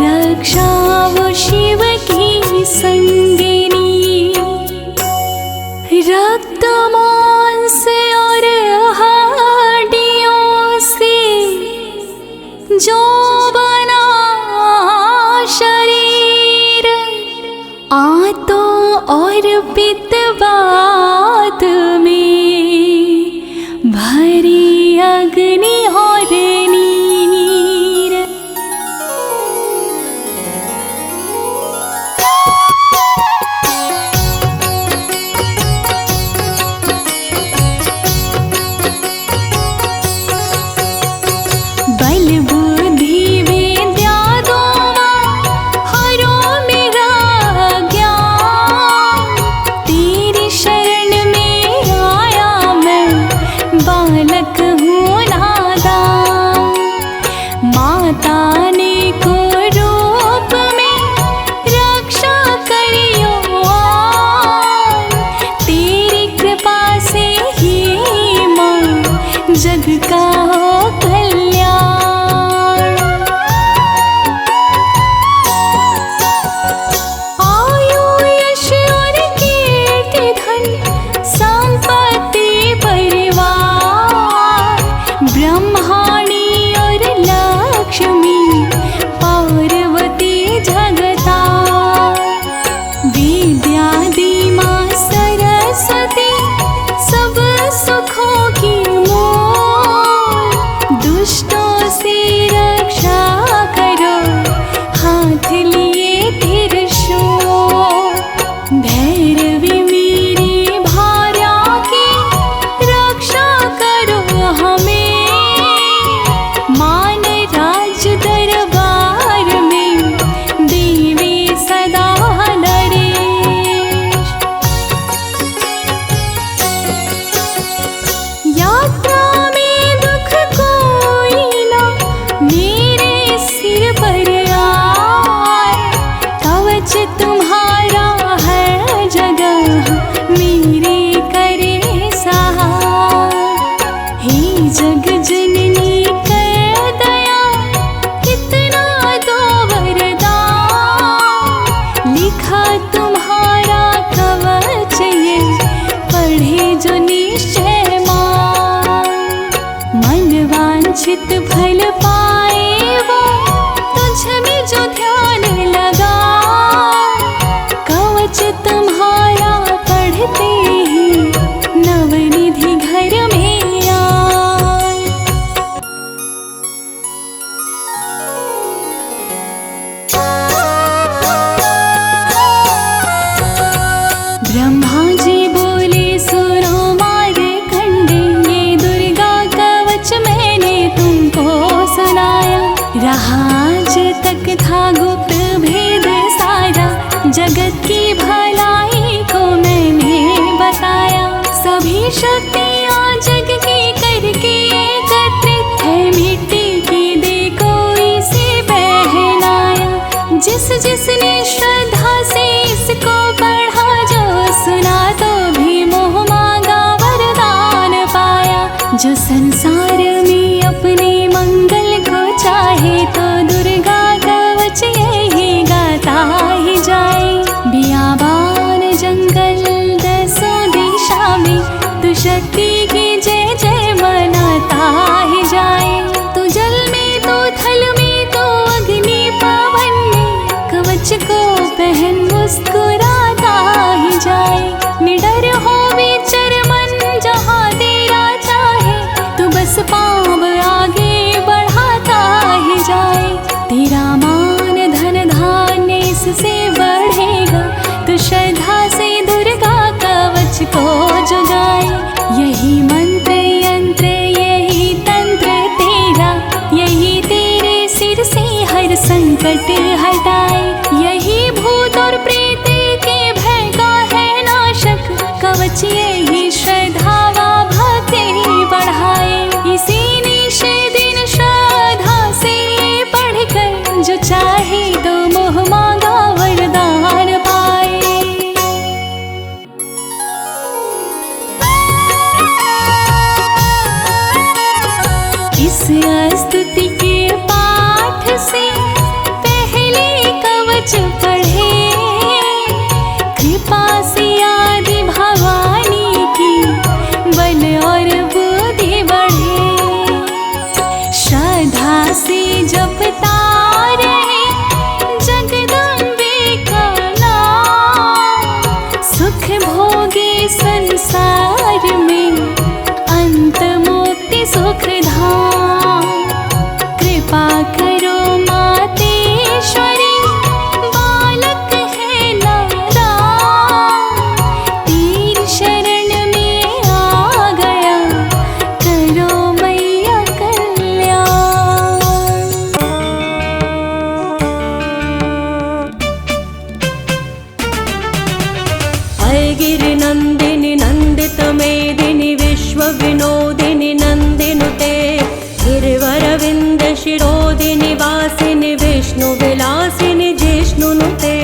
रक्षा वो शिव की संगिनी, रक्त मांस और हड्डियों से जो बना शरीर, आंतों और पित्तवात में भरी अग्नि और नीर। बल बुद्धि विद्या दोवां हरो मेरा ज्ञान, तेरी शरण में आया मैं बालक हूँ नादान। माता ने को रूप में रक्षा करियो, तेरी कृपा से ही माँ जग का हो कल्याण। आयु यश और कीर्ति धन संपत्ति परिवार, ब्रह्माणी और लक्ष्मी पार्वती जगता, विद्या दी माँ सरस्वती सब सुखों की मूल। दुष्टों से रक्षा करो हाथ लिए त्रिशूल, भैरवी मेरी भार्या की रक्षा करो हमें, मान राज दरबार में देवी सदा नरेश। यात्रा में दुख कोई ना मेरे सिर पर आए, कवच तुम्हारा है जगह मेरे करे सहाय। हे जग जननी कर दया कितना तो वरदान, लिखा तुम्हारा कवच ये पढ़े जो निश्चय मान। मन वांछित फल पाए वो तुझ में जो ध्यान लगा, कवच तुम्हारा पढ़ते ही नवनिधि घर में आए। ब्रह्मा जी बोले सुनो मार्कंडे, ये दुर्गा कवच मैंने तुमको सुनाया, रहा आज तक था गुप्त भेद सारा, जगत की भलाई को मैंने बताया। सभी शक्तियाँ जग की करके एकत्रित है, मिट्टी की दे कोई से पहनाया। जिस जिसने श्रद्धा से इसको पढ़ा, जो सुना तो भी मोह मांगा वरदान पाया। जो संसार में अपने मंगल को चाहे, तो दुर्गा कवच यही गाता ही जाए। बियाबान जंगल दसों दिशा में तू शक्ति की जय जय मनाता ही जाए। तू जल में तो थल में तो अग्नि पवन में, कवच को पहन मुस्कुराता ही जाए। निडर हो विचर मन जहाँ तेरा चाहे, तू बस पाँव आगे बढ़ाता ही जाए। तेरा मान धन धान्य इससे बढ़ेगा, तू श्रद्धा से दुर्गा कवच को जुगाए। यही मंत्र यंत्र यही तंत्र तेरा, यही तेरे सिर से हर संकट हटाए। यही भूत और प्रेत सच पढ़े, कृपा से आदि भवानी की बल और बुद्धि बढ़े। श्रद्धा से जपता रहे जगदम्बे का नाम, सुख भोगे संसार में अंत मुक्ति सुख धाम। कृपा करो मातेश्वरी, बालक है नादान, तेरी शरण में आ गया, करो मैया कल्याण। अयगिरि नंदिनि नंदित मेदिनि विश्व विनोदिनि नंदिनुते, गिरिवरविंद शिरोदिनि वासिनि विष्णु विलासिनि जिष्णुनुते।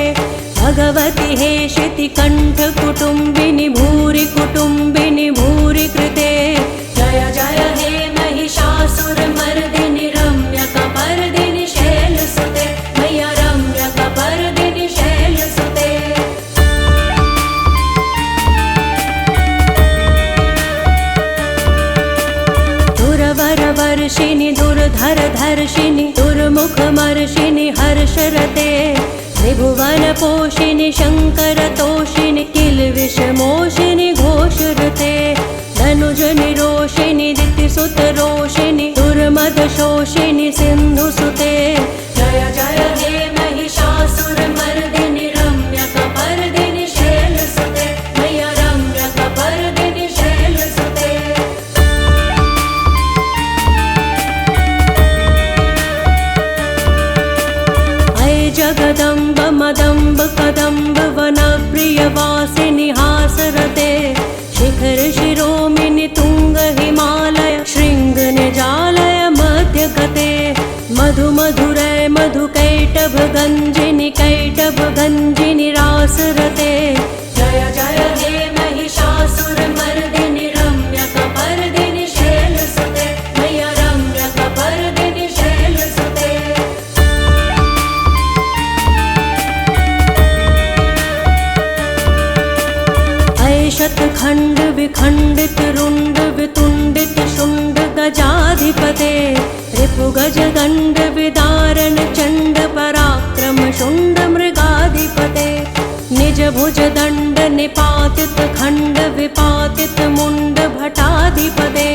भगवति हेशिति कंठ कुटुंबिनि भूरि कुटुंबिनि भूरि कृते। जय जय हे महिषासुर मर्दिनि रम्यकपर्दिनि शैलसुते, मैया रम्यकपर्दिनि शैलसुते। दुर्वरवर्षिणि दुर्धर धर्षिणि दुर्मुखमर्षिणि हर्षरते। त्रिभुवन पोषिणि शंकर तोषिणि किल्बिषमोषिणि घोषरते। धनुज निरोषिणि दितिसुत रोषिणि दुर्मद शोषिणि सिंधुसुते। जय जय हे महिषासुर मर्दिनि रम्यकपर्दिनि शैलसुते, मैया रम्यकपर्दिनि शैलसुते। जगदम्ब मदम्ब कदम्ब वनप्रियवासिनि हासरते। शिखर शिरोमिनि तुंग हिमालय शृंग निजालय मध्यगते। मधु मधुरै मधु कैटभ गंजिनि कैटभ गंजिनि रासरते। जय जय हे महिषासुर मर्दिनि रम्यकपर्दिनि शैलसुते, मैया रम्यकपर्दिनि शैलसुते। शतखंड विखंडित रुंड वितुंडित शुंड गजाधिपते। रिपु गज गंड विदारण चंड पराक्रम शुंड मृगाधिपते। निज भुज दंड निपातित खंड विपातित मुंड भटाधिपते।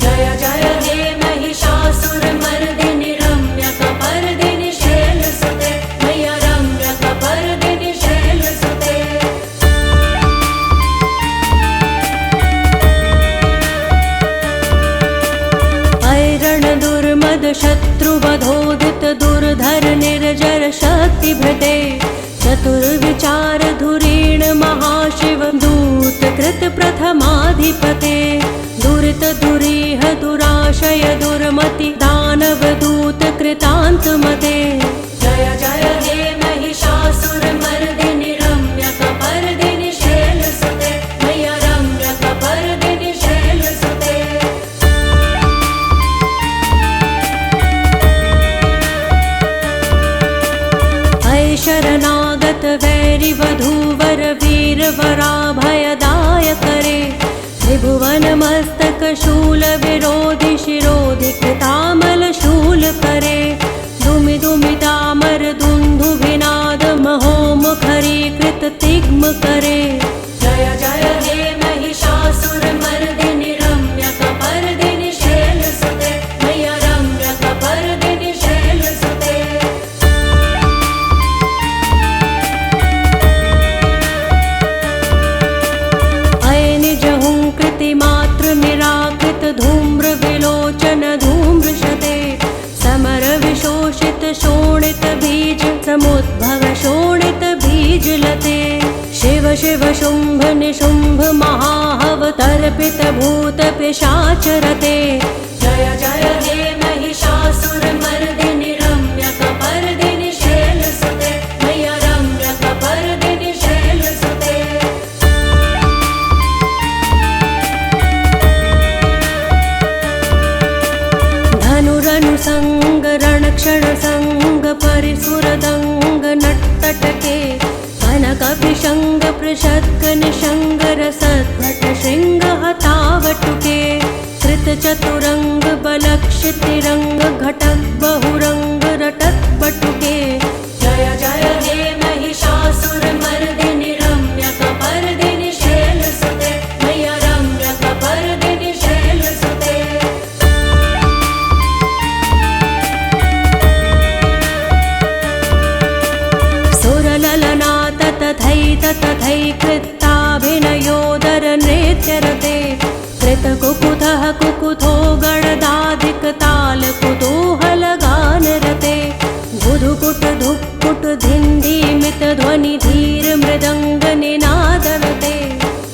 जय जय हे महिषासुर मर्दिनि रम्यकपर्दिनि शैलसुते, मैया रम्यकपर्दिनि शैलसुते। दुर्मद शत्रुवधोदित दुर्धर निर्जर शक्तिभृते। चतुर्विचार धुरीण महाशिव दूत कृत प्रथमाधिपते। दुरित दुरीह दुराशय दुर्मति दानव दूत कृतांतमते। जय जय हे महिषासुर मर्दिनि रम्यकपर्दिनि शैलसुते, मैया रम्यकपर्दिनि शैलसुते। शरणागत वैरि वधूवर वीर वराभयदाय करे। त्रिभुवन मस्तक शूल विरोधि शिरोधि कृतामल शूल करे। दुमि दुमि तामर दुंदुभिनाद महोमुखरी कृत तिग्म करे। जय जय हे महिषासुर मर्दिनि रम्यकपर्दिनि शैलसुते, मैया रम्यकपर्दिनि शैलसुते। मात्र निराकृत धूम्र विलोचन धूम्रशते। समर विशोषित शोणित बीज समुद्भव शोणित बीज लते। शिव शिव शुंभ निशुंभ महाहव तर्पित भूत पिशाचरते। जय जय हे महिषासुर मर्दिनि रम्यकपर्दिनि शैलसुते, मैया रम्यकपर्दिनि शैलसुते। धनुरनुसंग रणक्षण संग परिसुरदंग नट्ट तिरंग घटक बहुरंग रटत बटुके। जय जय हे महिषासुरमर्दिनि रम्यकपर्दिनि शैलसुते मैया रम्यकपर्दिनि शैलसुते। सुरललना तथैकृताभिनयोदर नृत्यरते। कृतकुकुथः कुकुथो गणदाधिकताल कुतूहलगानरते। धुधुकुट धुक्कुट धिन्धिमित ध्वनि धीर मृदङ्ग निनादरते।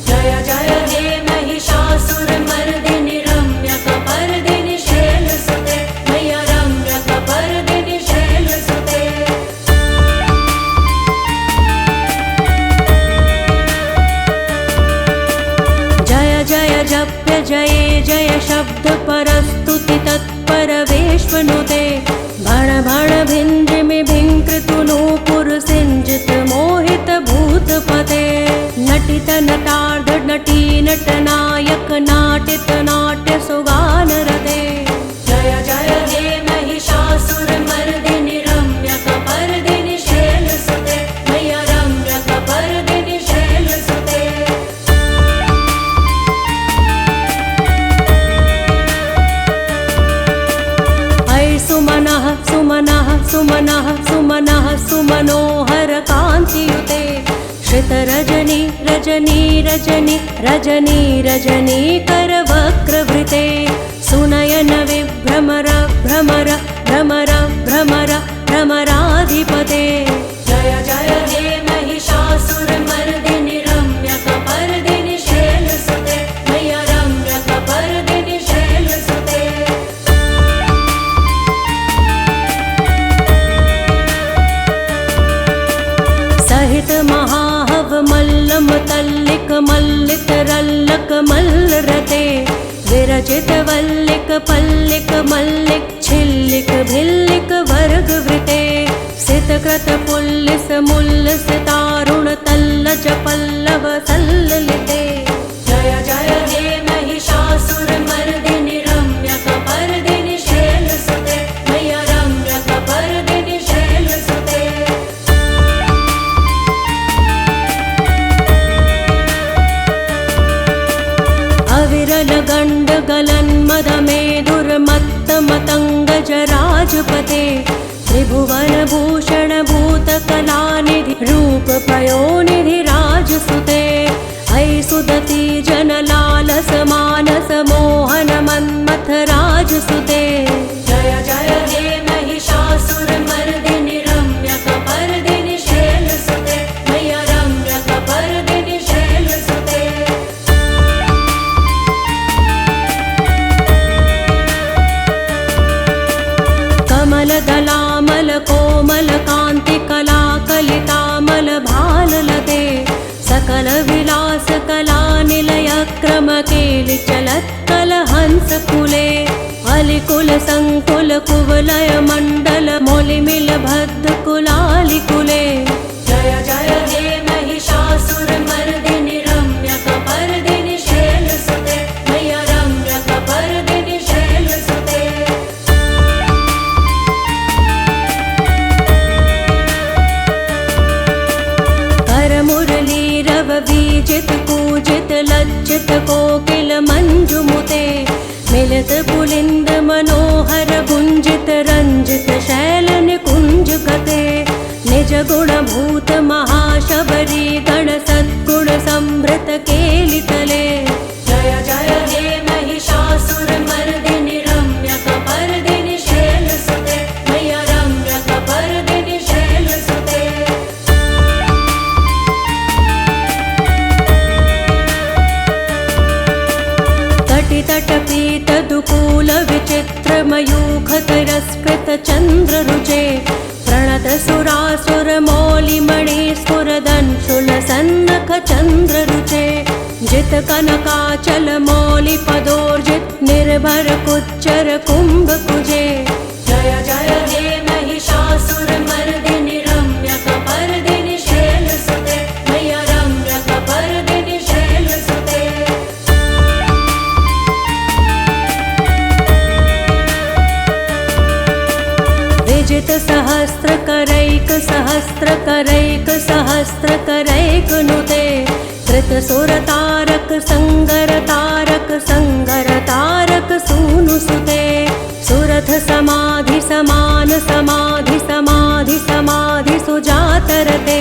जय जय हे महिषासुरमर्दिनि रम्यकपर्दिनि शैलसुते मैया रम्यकपर्दिनि शैलसुते। जय जय जप्य जये जय शब्द परस्तुति तत्पर वेश्मनुते। भण भण भिन्द्रिमि भिङ्कृतु नूपुर सिञ्जित मोहित भूतपते। नटित नटार्ध नटी नटनायक नाटित नाट्य सुगानरते। जय जय हे महिषासुरमर्दिनि रम्यकपर्दिनि शैलसुते मैया रम्यकपर्दिनि शैलसुते। सुमनः सुमनः सुमनः सुमनः सुमनोहर कान्तियुते। श्रितरजनी रजनी रजनी रजनी रजनी करवक्रवृते। सुनयन विभ्रमर भ्रमर भ्रमर भ्रमर भ्रमराधिपते। जय जय हे महिषासुरमर्दिनि रम्यकपर्दिनि शैलसुते मैया रम्यकपर्दिनि शैलसुते। सहित महाहव मल्लम तल्लिक मल्लित रल्लक मल्लरते। विरचित वल्लिक पल्लिक मल्लिक छिल्लिक भिल्लिक वर्गवृते। सितकृत पुल्लिस मुल्लिस तारुण तल्लज पल्लव सल्ललिते। जय जय हे महिषासुरमर्दिनि रम्यकपर्दिनि शैलसुते मैया रम्यकपर्दिनि शैलसुते। अविरल गण्ड गलन मदमेधुर्मत्त मतंग जराजपते। त्रिभुवन भूषण भूत कलानिधि रूप पयोनिधि राजसुते। ऐ सुदति जन लालस मानस मोहन मन्मथ राजसुते। जय जय हे महिषासुरमर्दिनि रम्यकपर्दिनि शैलसुते मैया रम्यकपर्दिनि शैलसुते। कमलदलामल कोमल कान्ति कला कलितामल भाललते। सकल विलास कला निलय क्रम केलि चलत्कल हंस कुले। अलिकुल संकुल कुवलय मण्डल मोलिमिल भद्द कुलालि कुले। जय जय हे महिषासुरमर्दिनि रम्यकपर्दिनि शैलसुते मैया रम्यकपर्दिनि शैलसुते। करमुरलीरव बीजित कूजित लज्जित कोकिल मंजुमुते। मिलित पुलिंद मनोहर गुंजित रंजित शैल निकुंज गते। निज गुण भूत महाशबरी गण सद्गुण संभृत केलितले। जय जय हे महिषासुरमर्दिनि रम्यकपर्दिनि शैलसुते मैया रम्यकपर्दिनि शैलसुते। तटितटपीत दुकूल विचित्र मयूख तिरस्कृत चंद्र रुचे। प्रणत सुरासुर मौलिमणि स्फुरदंशुल सन्नख चंद्र रुचे। जित कनकाचल मौलि पदोर्जित निर्भर कुच्चर कुंभ कुजे। जय जय हे महिषासुरमर्दिनि रम्यकपर्दिनि शैलसुते मैया रम्यकपर्दिनि शैलसुते। करैक सहस्र करैक नुते कृत सुर तारक संगर तारक सूनु सुते सुरथ समाधि समान समाधि समाधि समाधि सुजातरते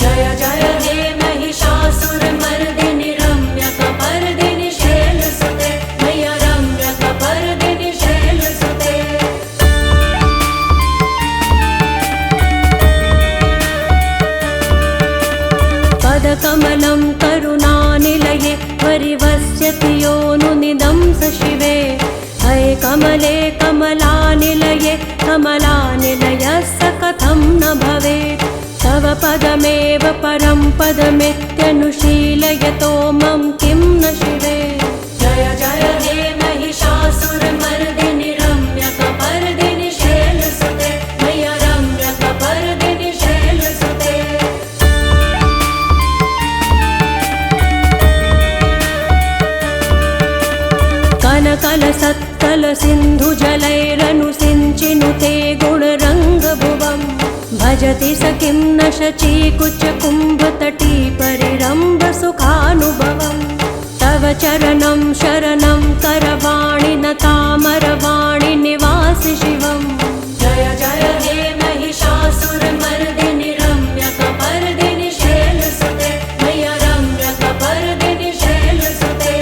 जय जय हे महिषासुर मर्दिनि रम्यकपर्दिनि शैलसुते मैया रम्यकपर्दिनि शैलसुते पदकमलं करुणानिलये परिवस्यति योनुनिदं स शिवे हये कमले कमलानिलये कमलानिलयस्य कथं न भवेत् तव पदमेव परं पदमित्यनुशीलयतो मम किं न शिवे जय जय हे महिषासुरमर्दिनि रम्यकपर्दिनि शैलसुते मैया रम्यकपर्दिनि शैलसुते कनकलसत्कल सिन्धुजलैरनुसिञ्चिनुते गुणरङ्गभुवम् भजति स किं न शचीकुचकुम्भतटी परिरम्भ सुखानुभवम् तव चरणं शरणं करवाणि न तामरवाणि निवासि शिवम् जय जय हे महिषासुरमर्दिनि रम्यकपर्दिनि शैलसुते मैया रम्यकपर्दिनि शैलसुते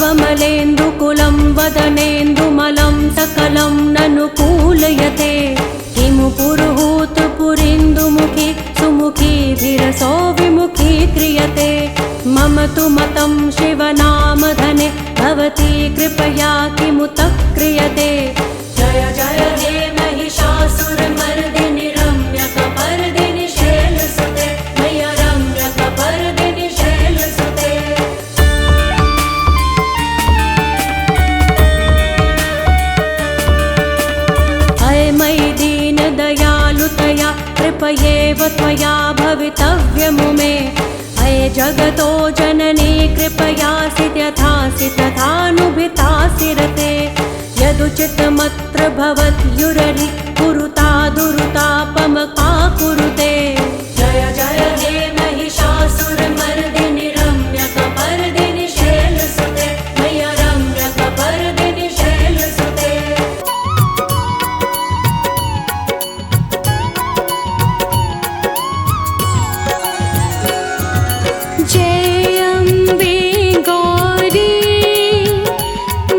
वमलेन्दुकुलं वदनेन्दुमलं सकलं ननुकूलयते किमु पुरुहूतपुरीन्दुमुखी सुमुखी धीरसो विमुखी क्रियते मम तु मतं शिवनामधने भवती कृपया किमुतः क्रियते जय जय हे महिषासुरमर्दिनि रम्यकपर्दिनि शैलसुते मैया रम्यकपर्दिनि शैलसुते मयि दीनदयालुतया कृपयेव त्वया भवितव्यमु मे अये जगतो जननी कृपयासि यथासि तथानुभितासि रते यदुचितमत्र भवत्युररि कुरुता दुरुतापमका कुरुते जय जय हे महिषासुरमर्दिनि रम्यकपर्दिनि शैलसुते मैया रम्यकपर्दिनि शैलसुते जय अम्बे गौरी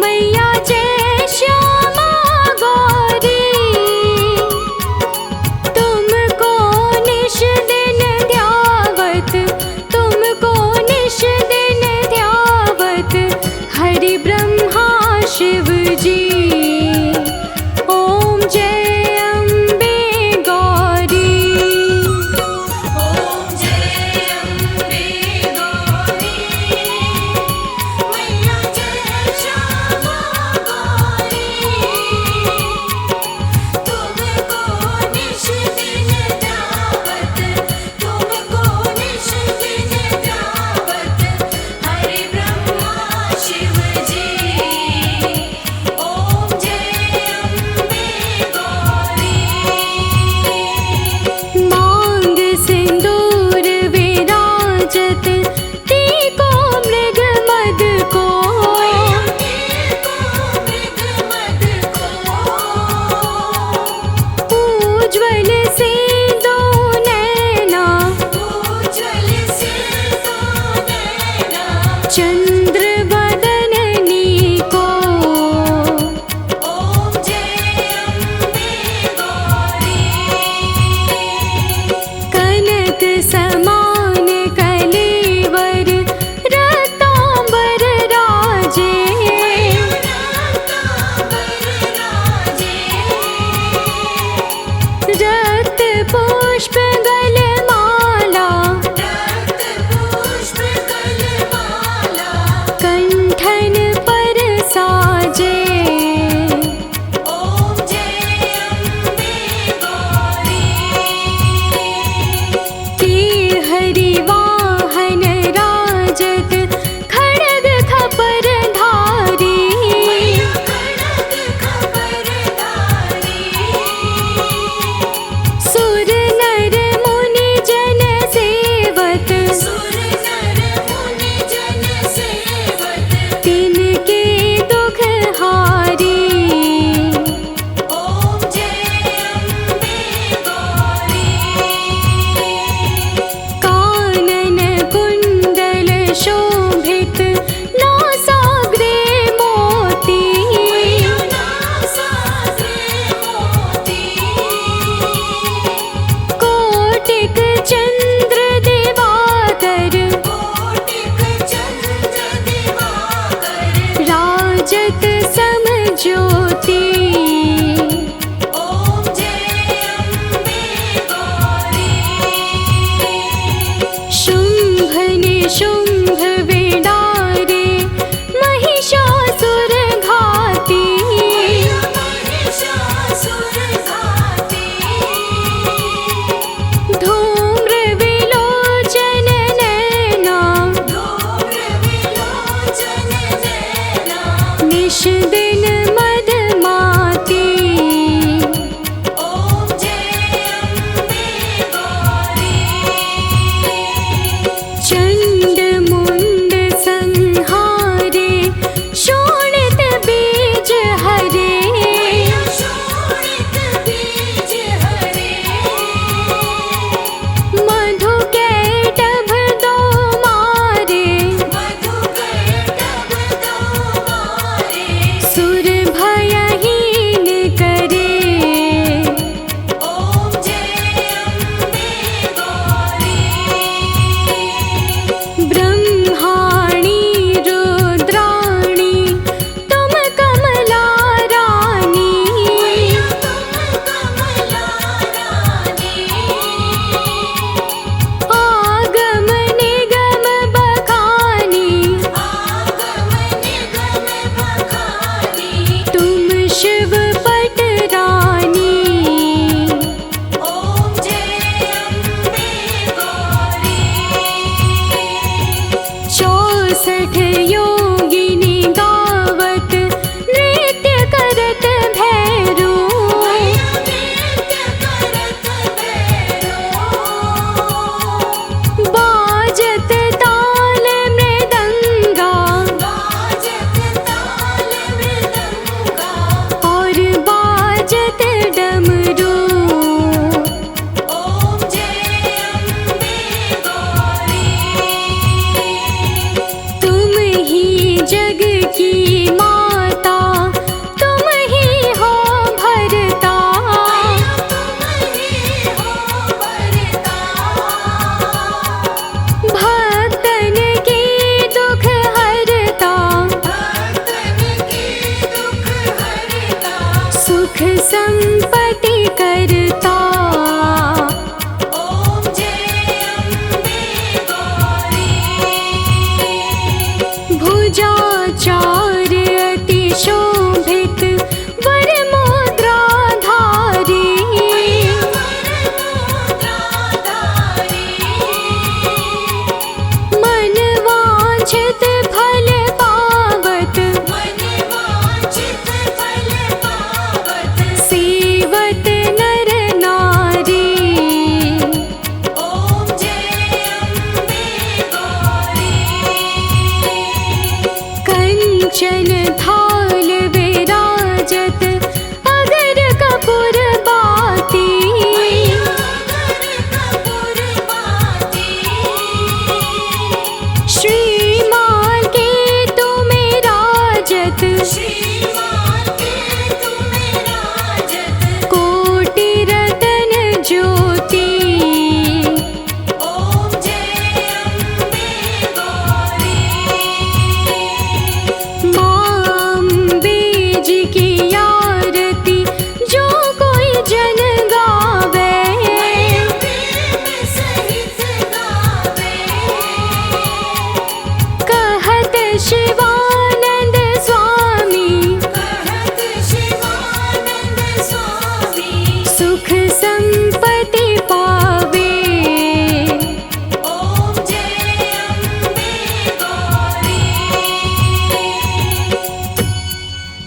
मैया जय श्यामा गौरी तुमको निश दिन ध्यावत तुमको निश दिन ध्यावत हरि ब्रह्मा शिव जी ओम जय अम्बे गौरी ओम जय अम्बे गौरी मैया जय श्यामा गौरी तुमको निश दिन ध्यावत तुमको निश दिन ध्यावत हरि ब्रह्मा शिव जी ओम जय अम्बे गौरी मांग सिंदूर विराजत टीको मृग मद को उज्ज्वल से दो नैना चंद्र बदननी को कनक समान कलेवर रतांबर राजे रक्त पुष्प गलमाला कंठन पर साजे के हरि वाहन राजत खड्ग खपर धारी जो